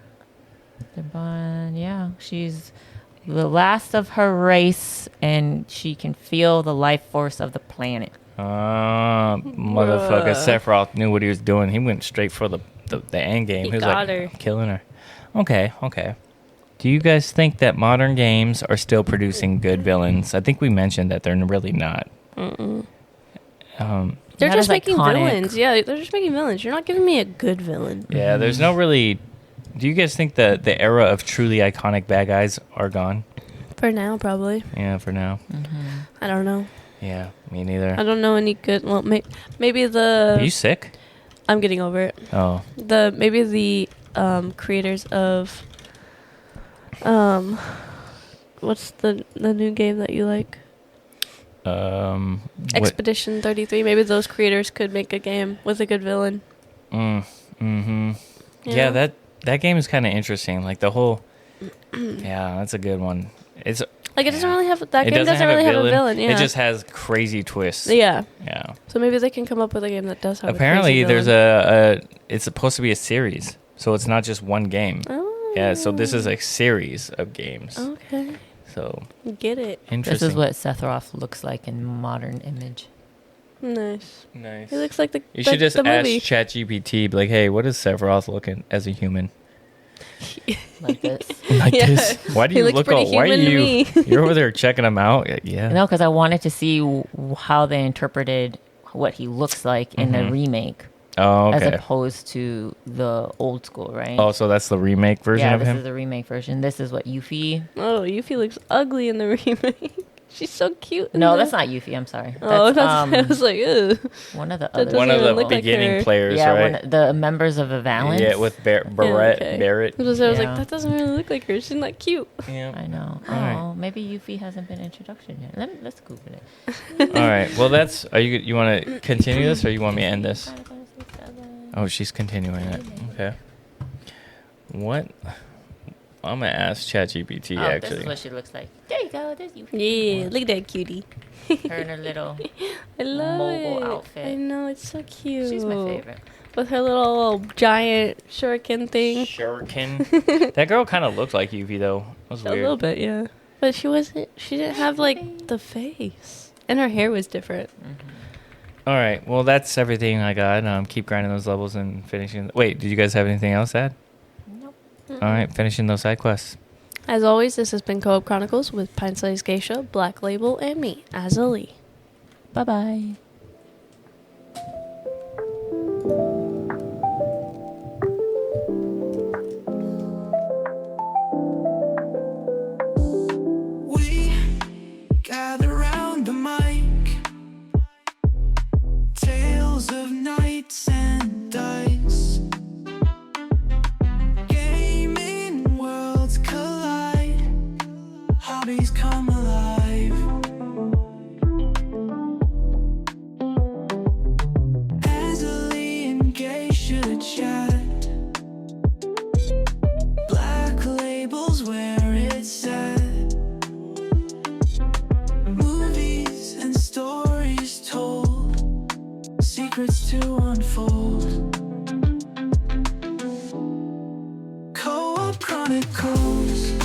Yeah, she's the last of her race, and she can feel the life force of the planet. Motherfucker, Sephiroth knew what he was doing. He went straight for the end game. He was got like her. killing her. Okay. Do you guys think that modern games are still producing good villains? I think we mentioned that they're really not. They're Not just as making iconic. villains. Yeah, they're just making villains. You're not giving me a good villain. Yeah, there's no really. Do you guys think that the era of truly iconic bad guys are gone? For now, probably. Yeah, for now. I don't know. Yeah, me neither. I don't know any good. Well, maybe the. Are you sick? I'm getting over it. Oh, Maybe the creators of what's the new game that you like? what? Expedition 33. Maybe those creators could make a game with a good villain. Yeah, that game is kind of interesting. Like the whole. Yeah, that's a good one. It's Like it doesn't really have that it game doesn't really have a villain. Yeah. It just has crazy twists. Yeah. Yeah. So maybe they can come up with a game that does have. Apparently, a crazy there's villain. it's supposed to be a series, so it's not just one game. Oh. Yeah, so this is a series of games. Okay. So Get it. interesting. This is what Sephiroth looks like in modern image. Nice. Nice. He looks like the You should just the ask movie. ChatGPT, be like, hey, what is Sephiroth looking as a human? Like this. Like Yeah. this. Why do He you looks look pretty all? Why are human to you? me. You're over there checking him out. Yeah. No, because I wanted to see how they interpreted what he looks like in the remake, Oh, as okay. opposed to the old school, right? Oh, so that's the remake version yeah, of this him. is the remake version. This is what Yuffie. Oh, Yuffie looks ugly in the remake. She's so cute. in No, the- that's not Yuffie. I'm sorry. Oh, that's I was like, ugh. one of the That other. doesn't One of even the look like beginning her. players, Yeah, right? the members of the Valance. Yeah, with Barrett. okay. Barrett. I was Yeah. like, that doesn't really look like her. She's not cute. Yeah. I know. Oh, Alright. maybe Yuffie hasn't been introduction yet. Let's Google it. All right. Well, that's. Are you want to continue this, or you want me to end this? Oh, she's continuing it. Okay. What? I'm gonna ask ChatGPT Oh, actually. this is what she looks like. There you go. There's Yuffie. Yeah, look at that cutie. Her in her little. I love Mobile it. outfit. I know, it's so cute. She's my favorite. With her little giant shuriken thing. Shuriken. That girl kind of looked like Yuffie though. That was A weird. little bit, yeah. But she didn't have like the face. And her hair was different. All right. Well, that's everything I got. Keep grinding those levels and finishing. Wait, did you guys have anything else to add? Nope. All right, finishing those side quests. As always, this has been Co-op Chronicles with Pint-Sized Geisha, Black Label, and me, Azalee. Bye bye. We gather round the mic, tales of knights and dice. Gaming worlds collide, hobbies come alive. Azalee and Geisha chat, Black Label's where it's at. Movies and stories told, secrets to unfold. Co-op Chronicles.